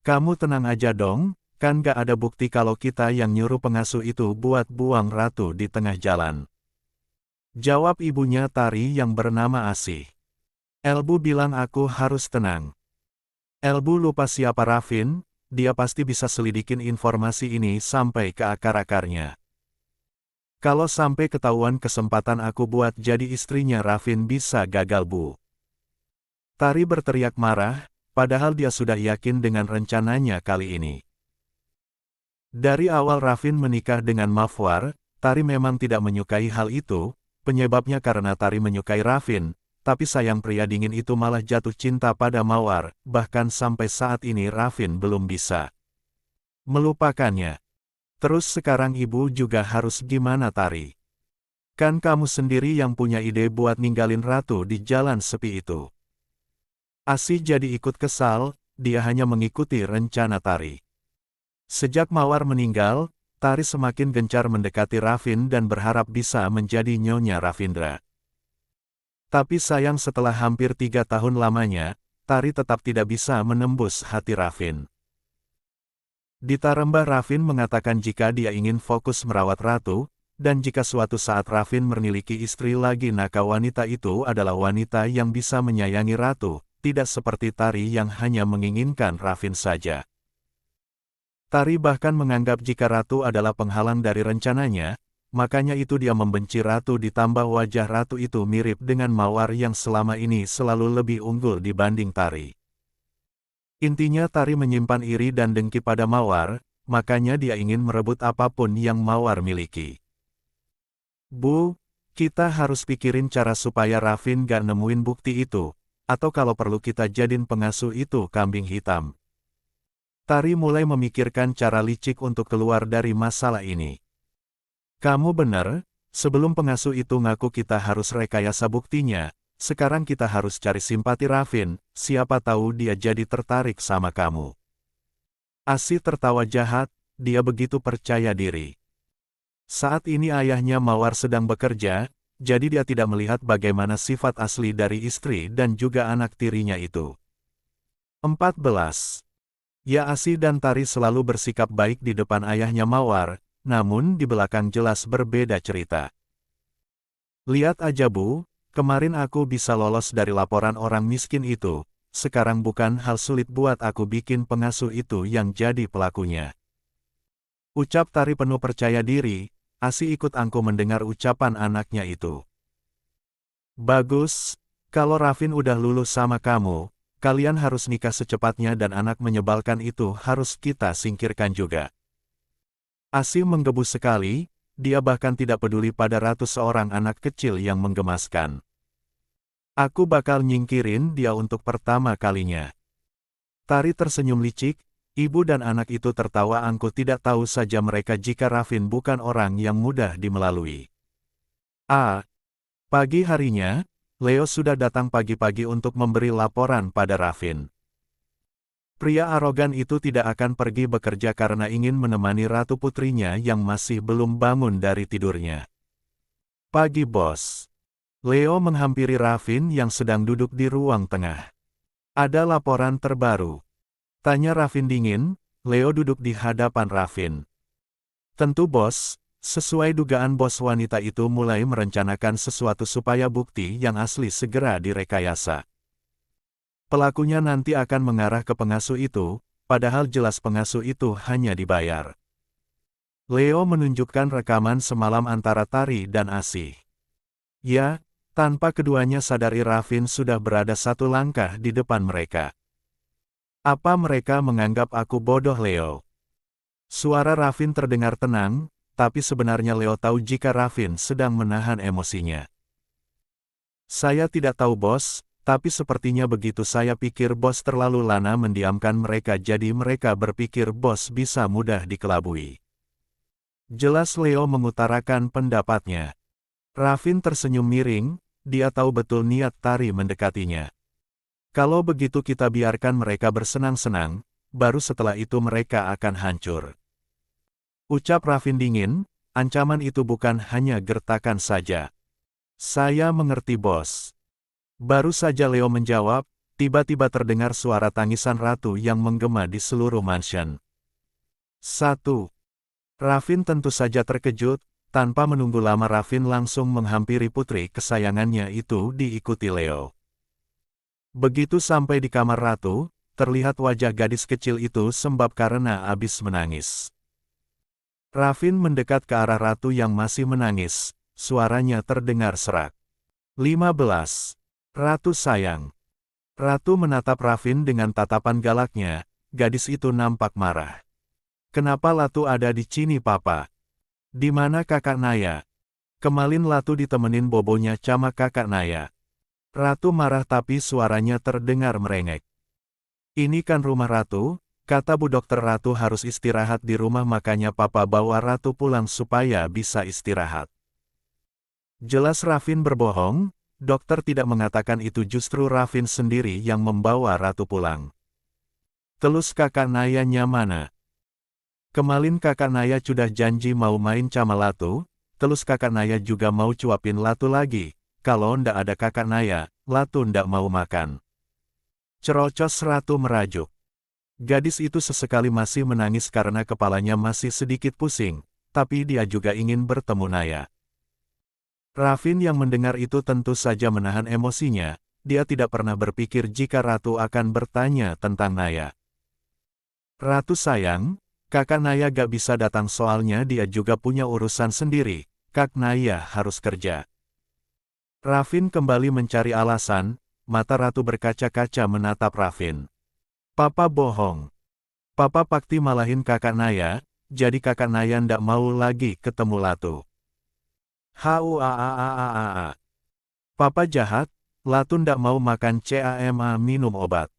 Kamu tenang aja dong, kan gak ada bukti kalau kita yang nyuruh pengasuh itu buat buang Ratu di tengah jalan. Jawab ibunya Tari yang bernama Asih. Elbu bilang aku harus tenang. Elbu lupa siapa Raffin, dia pasti bisa selidikin informasi ini sampai ke akar-akarnya. Kalau sampai ketahuan kesempatan aku buat jadi istrinya Raffin bisa gagal, Bu. Tari berteriak marah, padahal dia sudah yakin dengan rencananya kali ini. Dari awal Raffin menikah dengan Mawar, Tari memang tidak menyukai hal itu, penyebabnya karena Tari menyukai Raffin, tapi sayang pria dingin itu malah jatuh cinta pada Mawar, bahkan sampai saat ini Raffin belum bisa melupakannya. Terus sekarang ibu juga harus gimana, Tari? Kan kamu sendiri yang punya ide buat ninggalin Ratu di jalan sepi itu. Asih jadi ikut kesal, dia hanya mengikuti rencana Tari. Sejak Mawar meninggal, Tari semakin gencar mendekati Raffin dan berharap bisa menjadi Nyonya Ravindra. Tapi sayang setelah hampir 3 tahun lamanya, Tari tetap tidak bisa menembus hati Raffin. Ditambah Raffin mengatakan jika dia ingin fokus merawat Ratu, dan jika suatu saat Raffin memiliki istri lagi maka wanita itu adalah wanita yang bisa menyayangi Ratu, tidak seperti Tari yang hanya menginginkan Raffin saja. Tari bahkan menganggap jika Ratu adalah penghalang dari rencananya, makanya itu dia membenci Ratu ditambah wajah Ratu itu mirip dengan Mawar yang selama ini selalu lebih unggul dibanding Tari. Intinya Tari menyimpan iri dan dengki pada Mawar, makanya dia ingin merebut apapun yang Mawar miliki. Bu, kita harus pikirin cara supaya Raffin gak nemuin bukti itu, atau kalau perlu kita jadiin pengasuh itu kambing hitam. Tari mulai memikirkan cara licik untuk keluar dari masalah ini. Kamu benar, sebelum pengasuh itu ngaku kita harus rekayasa buktinya, sekarang kita harus cari simpati Raffin, siapa tahu dia jadi tertarik sama kamu. Asih tertawa jahat, dia begitu percaya diri. Saat ini ayahnya Mawar sedang bekerja, jadi dia tidak melihat bagaimana sifat asli dari istri dan juga anak tirinya itu. 14. Ya Asih dan Tari selalu bersikap baik di depan ayahnya Mawar, namun di belakang jelas berbeda cerita. Lihat aja Bu, kemarin aku bisa lolos dari laporan orang miskin itu, sekarang bukan hal sulit buat aku bikin pengasuh itu yang jadi pelakunya. Ucap Tari penuh percaya diri, Asih ikut angkuh mendengar ucapan anaknya itu. Bagus, kalau Raffin udah lulus sama kamu, kalian harus nikah secepatnya dan anak menyebalkan itu harus kita singkirkan juga. Asih menggebu sekali, dia bahkan tidak peduli pada ratus seorang anak kecil yang menggemaskan. Aku bakal nyingkirin dia untuk pertama kalinya. Tari tersenyum licik, ibu dan anak itu tertawa angkuh tidak tahu saja mereka jika Raffin bukan orang yang mudah dimelalui. Pagi harinya, Leo sudah datang pagi-pagi untuk memberi laporan pada Raffin. Pria arogan itu tidak akan pergi bekerja karena ingin menemani ratu putrinya yang masih belum bangun dari tidurnya. Pagi bos. Leo menghampiri Raffin yang sedang duduk di ruang tengah. Ada laporan terbaru. Tanya Raffin dingin, Leo duduk di hadapan Raffin. Tentu bos, sesuai dugaan bos wanita itu mulai merencanakan sesuatu supaya bukti yang asli segera direkayasa. Pelakunya nanti akan mengarah ke pengasuh itu, padahal jelas pengasuh itu hanya dibayar. Leo menunjukkan rekaman semalam antara Tari dan Asih. Ya, tanpa keduanya sadari Raffin sudah berada satu langkah di depan mereka. Apa mereka menganggap aku bodoh Leo? Suara Raffin terdengar tenang, tapi sebenarnya Leo tahu jika Raffin sedang menahan emosinya. Saya tidak tahu bos, tapi sepertinya begitu saya pikir bos terlalu lana mendiamkan mereka jadi mereka berpikir bos bisa mudah dikelabui. Jelas Leo mengutarakan pendapatnya. Raffin tersenyum miring, dia tahu betul niat Tari mendekatinya. Kalau begitu kita biarkan mereka bersenang-senang, baru setelah itu mereka akan hancur. Ucap Raffin dingin, ancaman itu bukan hanya gertakan saja. Saya mengerti bos. Baru saja Leo menjawab, tiba-tiba terdengar suara tangisan ratu yang menggema di seluruh mansion. 1. Raffin tentu saja terkejut, tanpa menunggu lama Raffin langsung menghampiri putri kesayangannya itu diikuti Leo. Begitu sampai di kamar ratu, terlihat wajah gadis kecil itu sembab karena habis menangis. Rafin mendekat ke arah Ratu yang masih menangis, suaranya terdengar serak. 15. Ratu sayang. Ratu menatap Rafin dengan tatapan galaknya, gadis itu nampak marah. Kenapa Latu ada di sini papa? Di mana kakak Naya? Kemarin Latu ditemenin bobonya sama kakak Naya. Ratu marah tapi suaranya terdengar merengek. Ini kan rumah Ratu, kata Bu Dokter Ratu harus istirahat di rumah makanya papa bawa Ratu pulang supaya bisa istirahat. Jelas Rafin berbohong, dokter tidak mengatakan itu justru Rafin sendiri yang membawa Ratu pulang. Terus kakak Nayanya mana? Kemarin kakak Naya sudah janji mau main sama Latu, terus kakak Naya juga mau cuapin Latu lagi, kalau ndak ada kakak Naya, Latu ndak mau makan. Cerocos Ratu merajuk. Gadis itu sesekali masih menangis karena kepalanya masih sedikit pusing, tapi dia juga ingin bertemu Naya. Rafin yang mendengar itu tentu saja menahan emosinya, dia tidak pernah berpikir jika Ratu akan bertanya tentang Naya. Ratu sayang, kakak Naya gak bisa datang soalnya dia juga punya urusan sendiri, kak Naya harus kerja. Rafin kembali mencari alasan, mata Ratu berkaca-kaca menatap Rafin. Papa bohong. Papa pakti malahin kakak Naya, jadi kakak Naya ndak mau lagi ketemu Latu. Huaaaaaa. Papa jahat, Latu ndak mau makan cama minum obat.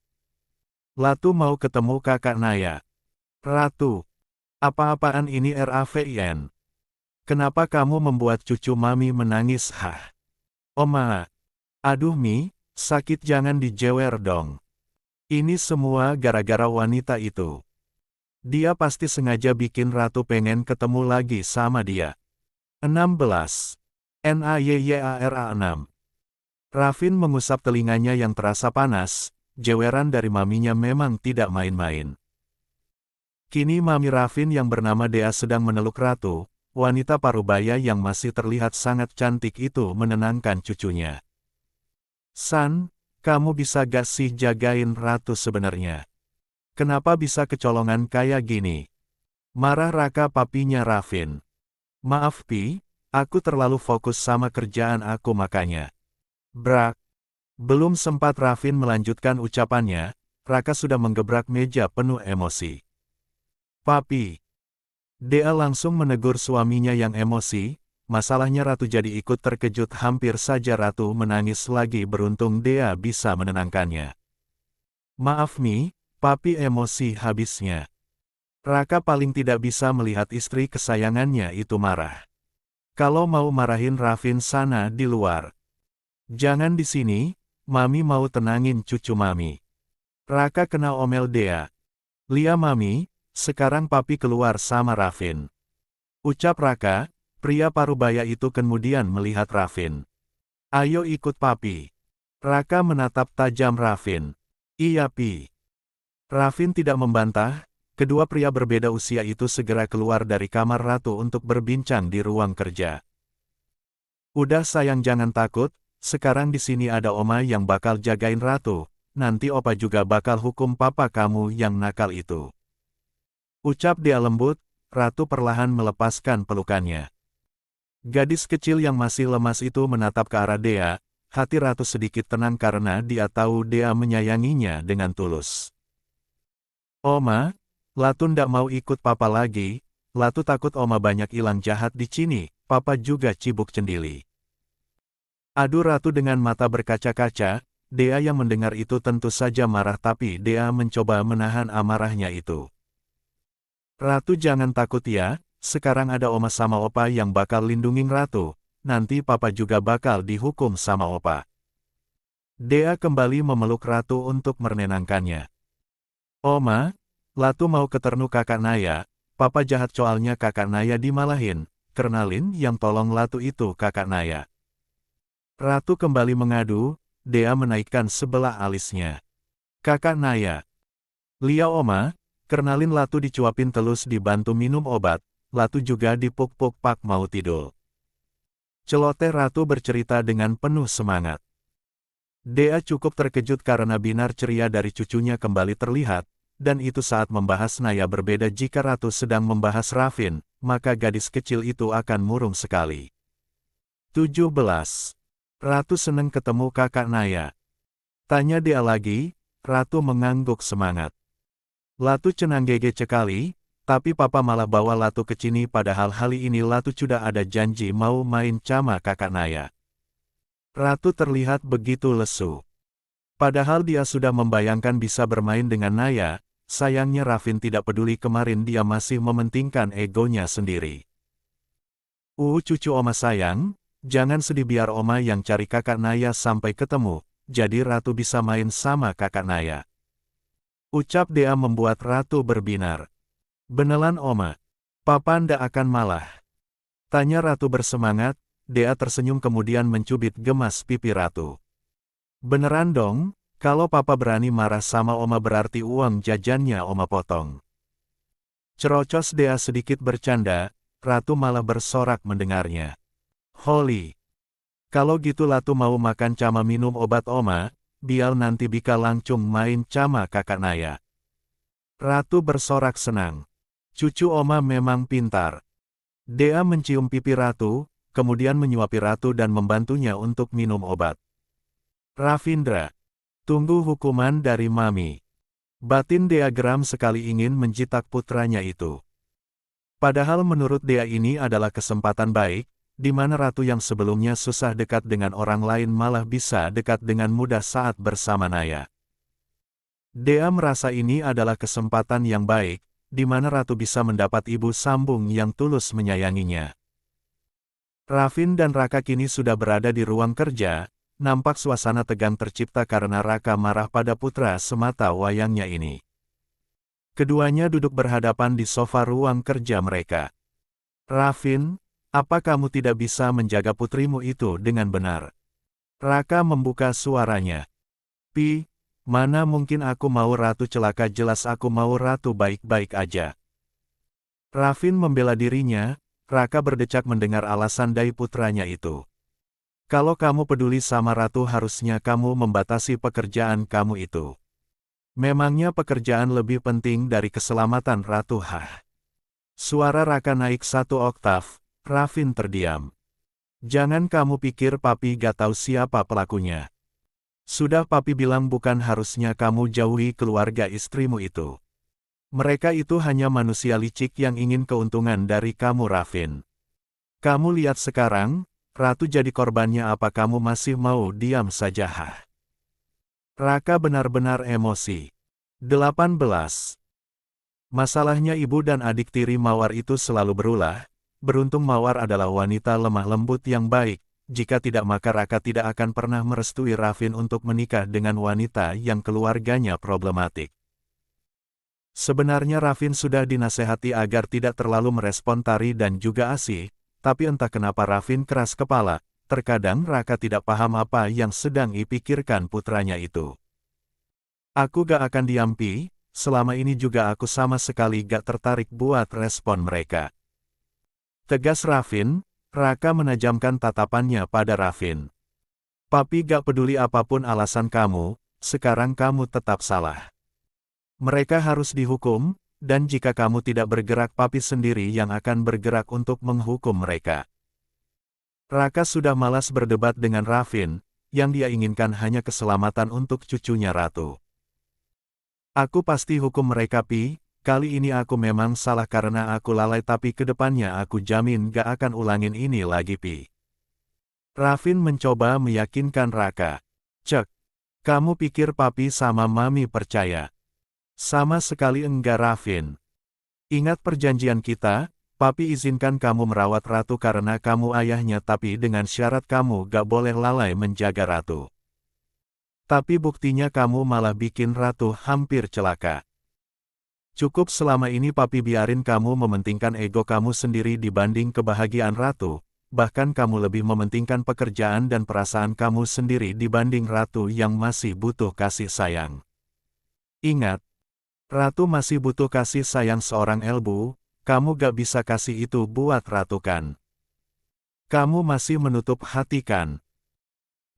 Latu mau ketemu kakak Naya. Ratu. Apa-apaan ini Rafin? Kenapa kamu membuat cucu mami menangis? Oma. Aduh Mi, sakit jangan dijewer dong. Ini semua gara-gara wanita itu. Dia pasti sengaja bikin Ratu pengen ketemu lagi sama dia. 16. NAYYARA 6. Rafin mengusap telinganya yang terasa panas, jeweran dari maminya memang tidak main-main. Kini mami Rafin yang bernama Dea sedang meneluk Ratu, wanita parubaya yang masih terlihat sangat cantik itu menenangkan cucunya. San, kamu bisa gak sih jagain Ratu sebenarnya? Kenapa bisa kecolongan kayak gini? Marah Raka papinya Rafin. Maaf Pi, aku terlalu fokus sama kerjaan aku makanya. Brak. Belum sempat Rafin melanjutkan ucapannya, Raka sudah menggebrak meja penuh emosi. Papi. Dea langsung menegur suaminya yang emosi, masalahnya Ratu jadi ikut terkejut hampir saja Ratu menangis lagi beruntung Dea bisa menenangkannya. Maaf Mi, papi emosi habisnya. Raka paling tidak bisa melihat istri kesayangannya itu marah. Kalau mau marahin Rafin sana di luar. Jangan di sini, Mami mau tenangin cucu Mami. Raka kena omel Dea. Lia Mami, sekarang papi keluar sama Rafin. Ucap Raka, pria parubaya itu kemudian melihat Rafin. Ayo ikut papi. Raka menatap tajam Rafin. Iya Pi. Rafin tidak membantah, kedua pria berbeda usia itu segera keluar dari kamar Ratu untuk berbincang di ruang kerja. Udah sayang jangan takut, sekarang di sini ada Oma yang bakal jagain Ratu, nanti Opa juga bakal hukum papa kamu yang nakal itu. Ucap dia lembut, Ratu perlahan melepaskan pelukannya. Gadis kecil yang masih lemas itu menatap ke arah Dea, hati Ratu sedikit tenang karena dia tahu Dea menyayanginya dengan tulus. Oma, Latu ndak mau ikut papa lagi, Latu takut Oma banyak ilang jahat di sini, papa juga cibuk cendili. Aduh Ratu dengan mata berkaca-kaca, Dea yang mendengar itu tentu saja marah tapi Dea mencoba menahan amarahnya itu. Ratu jangan takut ya, sekarang ada Oma sama Opa yang bakal lindungin Ratu, nanti papa juga bakal dihukum sama Opa. Dea kembali memeluk Ratu untuk menenangkannya. Oma, Latu mau ketemu kakak Naya, papa jahat soalnya kakak Naya dimalahin, kenalin yang tolong Latu itu kakak Naya. Ratu kembali mengadu, Dea menaikkan sebelah alisnya. Kakak Naya. Lia Oma, kenalin Latu dicuapin telus dibantu minum obat, Latu juga dipuk-puk pak mau tidur. Celoteh Ratu bercerita dengan penuh semangat. Dea cukup terkejut karena binar ceria dari cucunya kembali terlihat, dan itu saat membahas Naya berbeda jika Ratu sedang membahas Ravin, maka gadis kecil itu akan murung sekali. 17. Ratu senang ketemu kakak Naya. Tanya dia lagi, Ratu mengangguk semangat. Latu cenang gege cekali, tapi papa malah bawa Latu ke sini padahal hari ini Latu sudah ada janji mau main sama kakak Naya. Ratu terlihat begitu lesu. Padahal dia sudah membayangkan bisa bermain dengan Naya, sayangnya Ravin tidak peduli kemarin dia masih mementingkan egonya sendiri. Cucu oma sayang, jangan sedih biar oma yang cari kakak Naya sampai ketemu, jadi Ratu bisa main sama kakak Naya. Ucap dia membuat Ratu berbinar. Beneran oma, papa ndak akan malah. Tanya Ratu bersemangat, dia tersenyum kemudian mencubit gemas pipi Ratu. Beneran dong, kalau papa berani marah sama oma berarti uang jajannya oma potong. Cerocos dia sedikit bercanda, Ratu malah bersorak mendengarnya. Holy. Kalau gitu Latu mau makan cama minum obat oma, biar nanti bisa langsung main cama kakak Naya. Ratu bersorak senang. Cucu oma memang pintar. Dia mencium pipi Ratu, kemudian menyuapi Ratu dan membantunya untuk minum obat. Ravindra, tunggu hukuman dari Mami. Batin dia geram sekali ingin menjitak putranya itu. Padahal menurut dia ini adalah kesempatan baik, di mana Ratu yang sebelumnya susah dekat dengan orang lain malah bisa dekat dengan mudah saat bersama Naya. Dia merasa ini adalah kesempatan yang baik, di mana Ratu bisa mendapat ibu sambung yang tulus menyayanginya. Ravin dan Raka kini sudah berada di ruang kerja. Nampak suasana tegang tercipta karena Raka marah pada putra semata wayangnya ini. Keduanya duduk berhadapan di sofa ruang kerja mereka. Ravin, apa kamu tidak bisa menjaga putrimu itu dengan benar? Raka membuka suaranya. Pi, mana mungkin aku mau Ratu celaka, jelas aku mau Ratu baik-baik aja. Ravin membela dirinya, Raka berdecak mendengar alasan dari putranya itu. Kalau kamu peduli sama Ratu harusnya kamu membatasi pekerjaan kamu itu. Memangnya pekerjaan lebih penting dari keselamatan Ratu? Suara Raka naik 1 oktav, Ravin terdiam. Jangan kamu pikir papi gak tahu siapa pelakunya. Sudah papi bilang bukan harusnya kamu jauhi keluarga istrimu itu. Mereka itu hanya manusia licik yang ingin keuntungan dari kamu Ravin. Kamu lihat sekarang, Ratu jadi korbannya, apa kamu masih mau diam saja? Raka benar-benar emosi. 18. Masalahnya ibu dan adik tiri Mawar itu selalu berulah. Beruntung Mawar adalah wanita lemah lembut yang baik, jika tidak maka Raka tidak akan pernah merestui Ravin untuk menikah dengan wanita yang keluarganya problematik. Sebenarnya Ravin sudah dinasehati agar tidak terlalu merespon Tari dan juga Asih, tapi entah kenapa Ravin keras kepala, terkadang Raka tidak paham apa yang sedang dipikirkan putranya itu. Aku gak akan diam Pi, selama ini juga aku sama sekali gak tertarik buat respon mereka. Tegas Ravin, Raka menajamkan tatapannya pada Ravin. Papi gak peduli apapun alasan kamu, sekarang kamu tetap salah. Mereka harus dihukum, dan jika kamu tidak bergerak papi sendiri yang akan bergerak untuk menghukum mereka. Raka sudah malas berdebat dengan Ravin, yang dia inginkan hanya keselamatan untuk cucunya Ratu. Aku pasti hukum mereka Pi, kali ini aku memang salah karena aku lalai tapi kedepannya aku jamin gak akan ulangin ini lagi Pi. Ravin mencoba meyakinkan Raka. Cek, kamu pikir papi sama mami percaya? Sama sekali enggak Ravin. Ingat perjanjian kita, papi izinkan kamu merawat Ratu karena kamu ayahnya tapi dengan syarat kamu gak boleh lalai menjaga Ratu. Tapi buktinya kamu malah bikin Ratu hampir celaka. Cukup selama ini papi biarin kamu mementingkan ego kamu sendiri dibanding kebahagiaan Ratu, bahkan kamu lebih mementingkan pekerjaan dan perasaan kamu sendiri dibanding Ratu yang masih butuh kasih sayang. Ingat, Ratu masih butuh kasih sayang seorang elbu, kamu gak bisa kasih itu buat Ratu kan? Kamu masih menutup hati kan?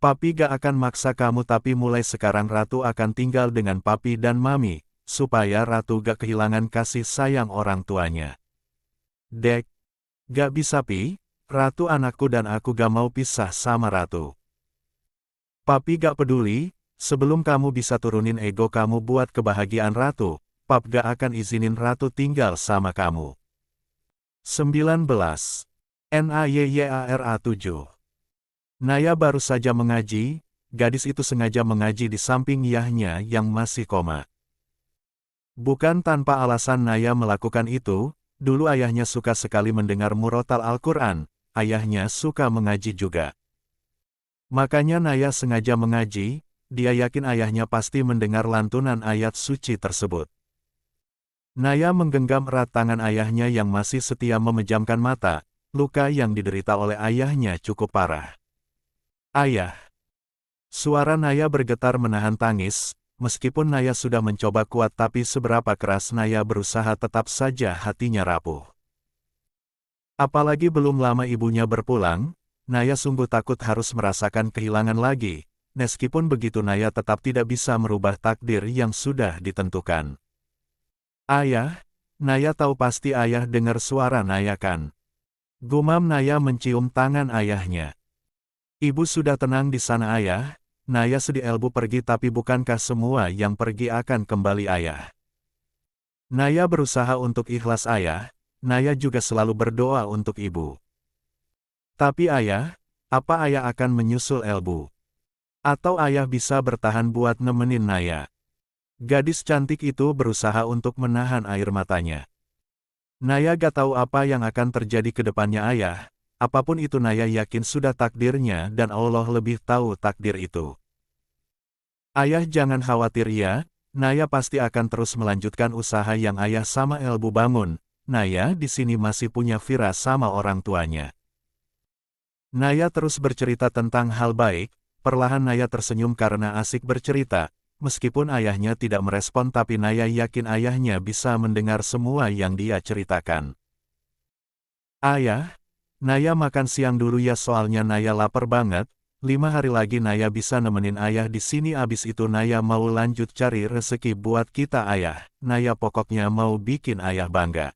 Papi gak akan maksa kamu tapi mulai sekarang Ratu akan tinggal dengan papi dan mami, supaya ratu gak kehilangan kasih sayang orang tuanya. Dek, gak bisa pi, ratu anakku dan aku gak mau pisah sama ratu. Papi gak peduli, sebelum kamu bisa turunin ego kamu buat kebahagiaan ratu, pap gak akan izinin ratu tinggal sama kamu. 19. NAYYARA 7. Naya baru saja mengaji, gadis itu sengaja mengaji di samping Yahnya yang masih koma. Bukan tanpa alasan Naya melakukan itu, dulu ayahnya suka sekali mendengar murotal Al-Quran, ayahnya suka mengaji juga. Makanya Naya sengaja mengaji, dia yakin ayahnya pasti mendengar lantunan ayat suci tersebut. Naya menggenggam erat tangan ayahnya yang masih setia memejamkan mata, luka yang diderita oleh ayahnya cukup parah. Ayah. Suara Naya bergetar menahan tangis, meskipun Naya sudah mencoba kuat tapi seberapa keras Naya berusaha tetap saja hatinya rapuh. Apalagi belum lama ibunya berpulang, Naya sungguh takut harus merasakan kehilangan lagi, meskipun begitu Naya tetap tidak bisa merubah takdir yang sudah ditentukan. Ayah, Naya tahu pasti ayah dengar suara Naya kan? Gumam Naya mencium tangan ayahnya. Ibu sudah tenang di sana ayah, Naya sedih Elbu pergi tapi bukankah semua yang pergi akan kembali ayah? Naya berusaha untuk ikhlas ayah, Naya juga selalu berdoa untuk ibu. Tapi ayah, apa ayah akan menyusul Elbu? Atau ayah bisa bertahan buat nemenin Naya? Gadis cantik itu berusaha untuk menahan air matanya. Naya gak tahu apa yang akan terjadi ke depannya ayah, apapun itu Naya yakin sudah takdirnya dan Allah lebih tahu takdir itu. Ayah jangan khawatir ya, Naya pasti akan terus melanjutkan usaha yang ayah sama Elbu bangun, Naya di sini masih punya Vira sama orang tuanya. Naya terus bercerita tentang hal baik, perlahan Naya tersenyum karena asik bercerita. Meskipun ayahnya tidak merespon tapi Naya yakin ayahnya bisa mendengar semua yang dia ceritakan. Ayah, Naya makan siang dulu ya soalnya Naya lapar banget, 5 hari lagi Naya bisa nemenin ayah di sini abis itu Naya mau lanjut cari rezeki buat kita ayah, Naya pokoknya mau bikin ayah bangga.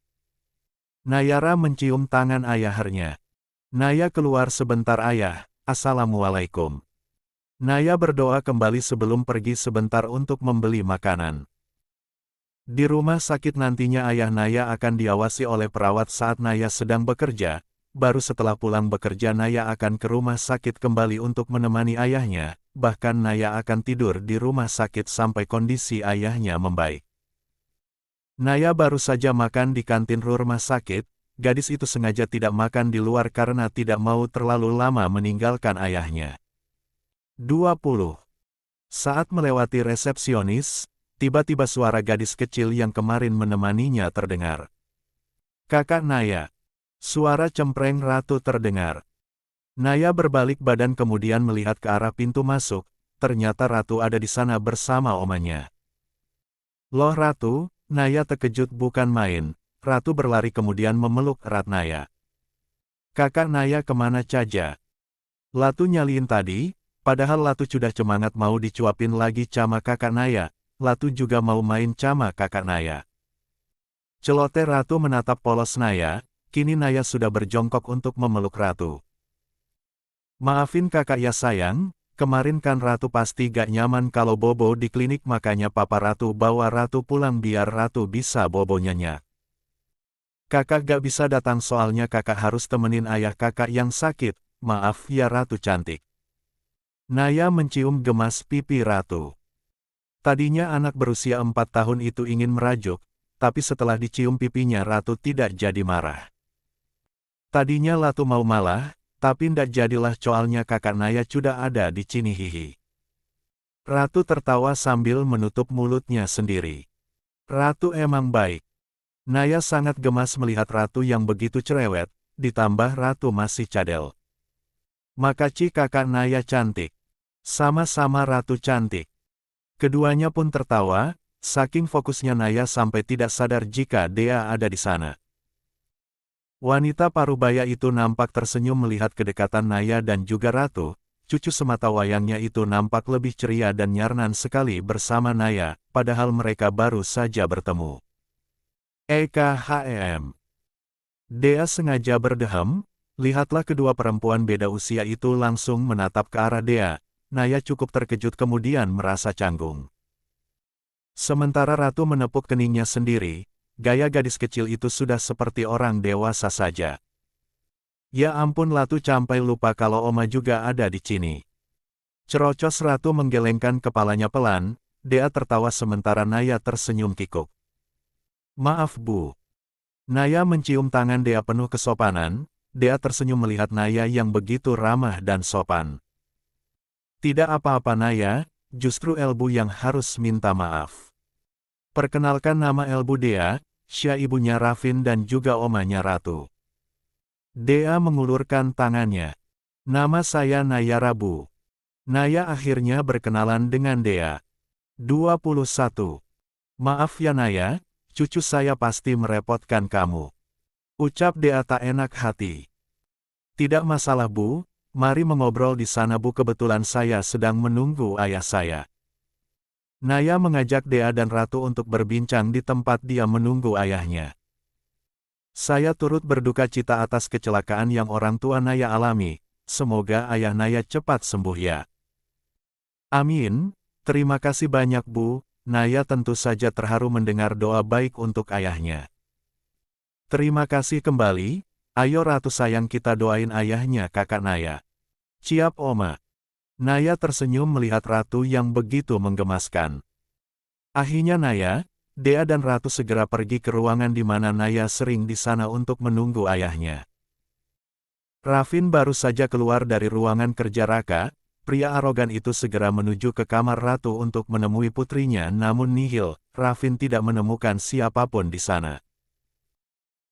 Nayara mencium tangan ayahnya. Naya keluar sebentar ayah, Assalamualaikum. Naya berdoa kembali sebelum pergi sebentar untuk membeli makanan. Di rumah sakit nantinya ayah Naya akan diawasi oleh perawat saat Naya sedang bekerja, baru setelah pulang bekerja Naya akan ke rumah sakit kembali untuk menemani ayahnya, bahkan Naya akan tidur di rumah sakit sampai kondisi ayahnya membaik. Naya baru saja makan di kantin rumah sakit, gadis itu sengaja tidak makan di luar karena tidak mau terlalu lama meninggalkan ayahnya. 20. Saat melewati resepsionis, tiba-tiba suara gadis kecil yang kemarin menemaninya terdengar. Kakak Naya. Suara cempreng ratu terdengar. Naya berbalik badan kemudian melihat ke arah pintu masuk, ternyata ratu ada di sana bersama omanya. Loh ratu, Naya terkejut bukan main, ratu berlari kemudian memeluk erat Naya. Kakak Naya kemana saja? Latu nyaliin tadi. Padahal Latu sudah semangat mau dicuapin lagi sama kakak Naya, Latu juga mau main sama kakak Naya. Celoteh Ratu menatap polos Naya, kini Naya sudah berjongkok untuk memeluk Ratu. Maafin kakak ya sayang, kemarin kan Ratu pasti gak nyaman kalau bobo di klinik makanya papa Ratu bawa Ratu pulang biar Ratu bisa bobo nyenyak. Kakak gak bisa datang soalnya kakak harus temenin ayah kakak yang sakit, maaf ya Ratu cantik. Naya mencium gemas pipi Ratu. Tadinya anak berusia 4 tahun itu ingin merajuk, tapi setelah dicium pipinya Ratu tidak jadi marah. Tadinya Latu mau malah, tapi ndak jadilah soalnya kakak Naya sudah ada di sini hihi. Ratu tertawa sambil menutup mulutnya sendiri. Ratu emang baik. Naya sangat gemas melihat Ratu yang begitu cerewet, ditambah Ratu masih cadel. Makasih kakak Naya cantik. Sama-sama Ratu cantik. Keduanya pun tertawa, saking fokusnya Naya sampai tidak sadar jika Dea ada di sana. Wanita parubaya itu nampak tersenyum melihat kedekatan Naya dan juga Ratu, cucu sematawayangnya itu nampak lebih ceria dan nyarnan sekali bersama Naya, padahal mereka baru saja bertemu. EKHEM. Dea sengaja berdehem, lihatlah kedua perempuan beda usia itu langsung menatap ke arah Dea. Naya cukup terkejut kemudian merasa canggung. Sementara Ratu menepuk keningnya sendiri, gaya gadis kecil itu sudah seperti orang dewasa saja. Ya ampun, Ratu sampai lupa kalau Oma juga ada di sini. Cerocos Ratu menggelengkan kepalanya pelan, Dea tertawa sementara Naya tersenyum kikuk. Maaf Bu. Naya mencium tangan Dea penuh kesopanan, Dea tersenyum melihat Naya yang begitu ramah dan sopan. Tidak apa-apa Naya, justru Elbu yang harus minta maaf. Perkenalkan nama Elbu Dea, Sya ibunya Rafin dan juga omanya Ratu. Dea mengulurkan tangannya. Nama saya Naya Rabu. Naya akhirnya berkenalan dengan Dea. 21. Maaf ya Naya, cucu saya pasti merepotkan kamu. Ucap Dea tak enak hati. Tidak masalah Bu, mari mengobrol di sana Bu, kebetulan saya sedang menunggu ayah saya. Naya mengajak Dea dan Ratu untuk berbincang di tempat dia menunggu ayahnya. Saya turut berduka cita atas kecelakaan yang orang tua Naya alami, semoga ayah Naya cepat sembuh ya. Amin, terima kasih banyak Bu, Naya tentu saja terharu mendengar doa baik untuk ayahnya. Terima kasih kembali, ayo Ratu sayang kita doain ayahnya Kakak Naya. Siap Oma. Naya tersenyum melihat Ratu yang begitu menggemaskan. Akhirnya Naya, Dea dan Ratu segera pergi ke ruangan di mana Naya sering di sana untuk menunggu ayahnya. Rafin baru saja keluar dari ruangan kerja Raka, pria arogan itu segera menuju ke kamar Ratu untuk menemui putrinya namun nihil, Rafin tidak menemukan siapapun di sana.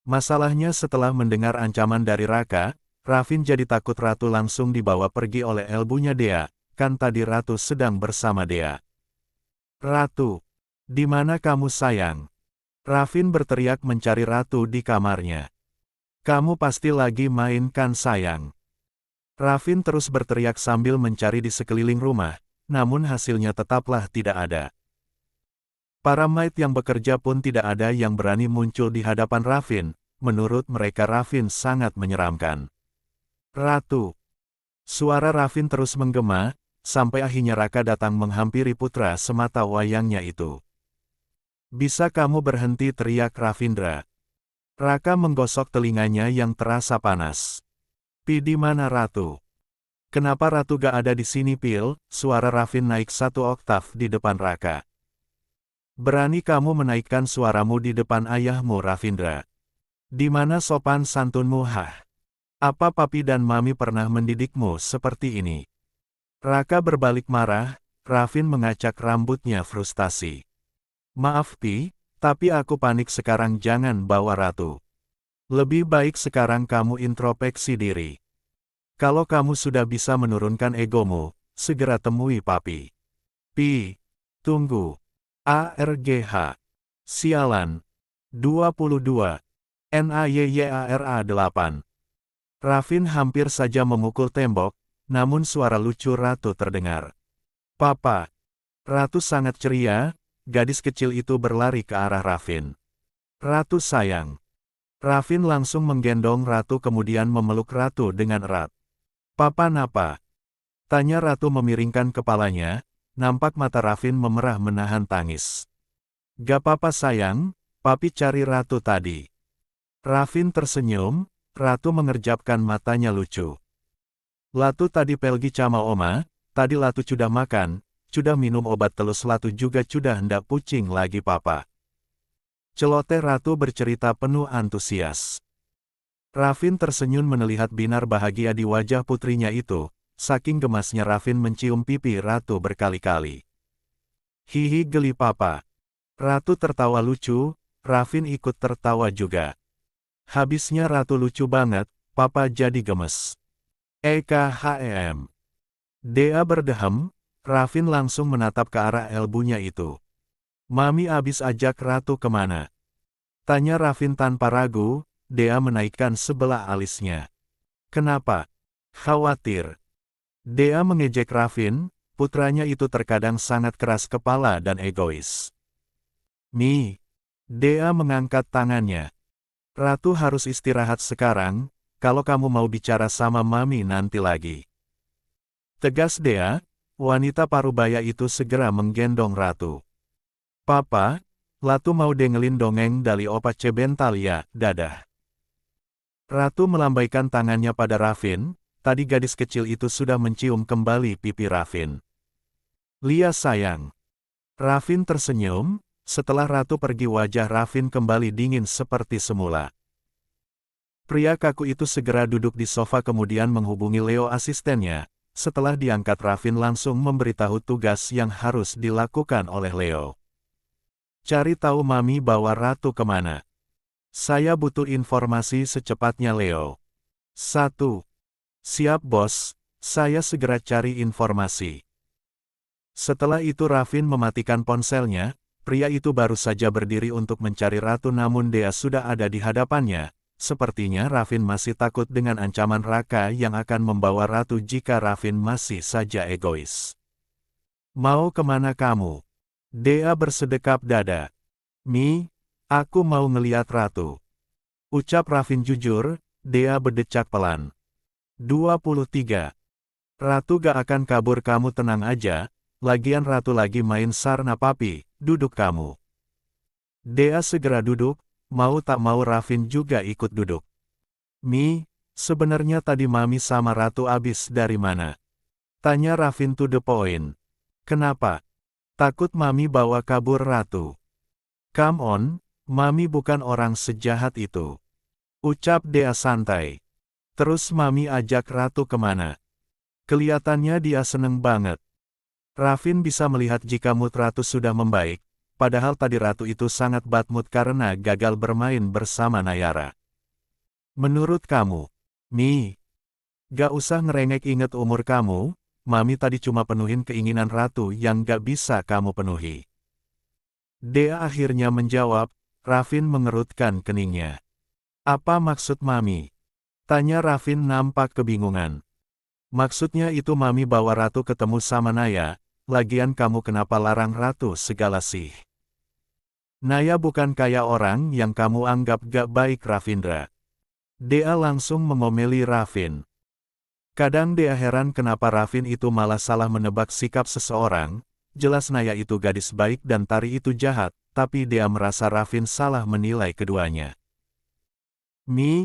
Masalahnya setelah mendengar ancaman dari Raka, Rafin jadi takut Ratu langsung dibawa pergi oleh elbunya Dea, kan tadi Ratu sedang bersama Dea. Ratu, di mana kamu sayang? Rafin berteriak mencari Ratu di kamarnya. Kamu pasti lagi main kan sayang? Rafin terus berteriak sambil mencari di sekeliling rumah, namun hasilnya tetaplah tidak ada. Para maid yang bekerja pun tidak ada yang berani muncul di hadapan Rafin, menurut mereka Rafin sangat menyeramkan. Ratu. Suara Rafin terus menggema, sampai akhirnya Raka datang menghampiri putra sematawayangnya itu. Bisa kamu berhenti, teriak Rafindra. Raka menggosok telinganya yang terasa panas. Pi, di mana Ratu? Kenapa Ratu gak ada di sini Pil? Suara Rafin naik satu oktav di depan Raka. Berani kamu menaikkan suaramu di depan ayahmu Rafindra? Di mana sopan santunmu hah? Apa papi dan mami pernah mendidikmu seperti ini? Raka berbalik marah, Rafin mengacak rambutnya frustasi. Maaf Pi, tapi aku panik sekarang, jangan bawa Ratu. Lebih baik sekarang kamu introspeksi diri. Kalau kamu sudah bisa menurunkan egomu, segera temui papi. Pi, tunggu. ARGH. Sialan. 22. NAYYARA 8. Rafin hampir saja memukul tembok, namun suara lucu Ratu terdengar. Papa. Ratu sangat ceria, gadis kecil itu berlari ke arah Rafin. Ratu sayang. Rafin langsung menggendong Ratu kemudian memeluk Ratu dengan erat. Papa napa? Tanya Ratu memiringkan kepalanya, nampak mata Rafin memerah menahan tangis. Gak apa-apa sayang, papi cari Ratu tadi. Rafin tersenyum, Ratu mengerjapkan matanya lucu. Latu tadi pelgi cama oma, tadi Latu sudah makan, sudah minum obat telus Latu juga sudah hendak pucing lagi papa. Celoteh Ratu bercerita penuh antusias. Rafin tersenyum melihat binar bahagia di wajah putrinya itu, saking gemasnya Rafin mencium pipi Ratu berkali-kali. Hihi geli papa. Ratu tertawa lucu, Rafin ikut tertawa juga. Habisnya Ratu lucu banget, papa jadi gemes. EKHEM. Dea berdehem, Rafin langsung menatap ke arah elbunya itu. Mami abis ajak Ratu kemana? Tanya Rafin tanpa ragu, Dea menaikkan sebelah alisnya. Kenapa? Khawatir. Dea mengejek Raffin, putranya itu terkadang sangat keras kepala dan egois. Mi. Dea mengangkat tangannya. Ratu harus istirahat sekarang, kalau kamu mau bicara sama Mami nanti lagi. Tegas Dea, wanita parubaya itu segera menggendong Ratu. Papa, Latu mau dengelin dongeng dari Opa Cebentalia, dadah. Ratu melambaikan tangannya pada Raffin, tadi gadis kecil itu sudah mencium kembali pipi Raffin. Lia sayang. Raffin tersenyum, setelah Ratu pergi wajah Raffin kembali dingin seperti semula. Pria kaku itu segera duduk di sofa kemudian menghubungi Leo asistennya, setelah diangkat Raffin langsung memberitahu tugas yang harus dilakukan oleh Leo. Cari tahu Mami bawa Ratu kemana. Saya butuh informasi secepatnya Leo. 1. Siap bos, saya segera cari informasi. Setelah itu Raffin mematikan ponselnya, pria itu baru saja berdiri untuk mencari Ratu namun Dea sudah ada di hadapannya. Sepertinya Raffin masih takut dengan ancaman Raka yang akan membawa Ratu jika Raffin masih saja egois. Mau kemana kamu? Dea bersedekap dada. Mi, aku mau ngeliat Ratu. Ucap Raffin jujur, Dea berdecak pelan. 23. Ratu gak akan kabur kamu tenang aja, lagian Ratu lagi main sarna papi, duduk kamu. Dea segera duduk, mau tak mau Raffin juga ikut duduk. Mi, sebenarnya tadi Mami sama Ratu abis dari mana? Tanya Raffin to the point. Kenapa? Takut Mami bawa kabur Ratu. Come on, Mami bukan orang sejahat itu. Ucap Dea santai. Terus Mami ajak Ratu kemana? Kelihatannya dia seneng banget. Raffin bisa melihat jika mood Ratu sudah membaik, padahal tadi Ratu itu sangat bad mood karena gagal bermain bersama Nayara. Menurut kamu, Mi, gak usah ngerengek inget umur kamu, Mami tadi cuma penuhin keinginan Ratu yang gak bisa kamu penuhi. Dea akhirnya menjawab, Raffin mengerutkan keningnya. Apa maksud Mami? Tanya Raffin nampak kebingungan. Maksudnya itu Mami bawa Ratu ketemu sama Naya, lagian kamu kenapa larang Ratu segala sih? Naya bukan kayak orang yang kamu anggap gak baik Raffindra. Dea langsung mengomeli Raffin. Kadang Dea heran kenapa Raffin itu malah salah menebak sikap seseorang, jelas Naya itu gadis baik dan Tari itu jahat, tapi Dea merasa Raffin salah menilai keduanya. Mi,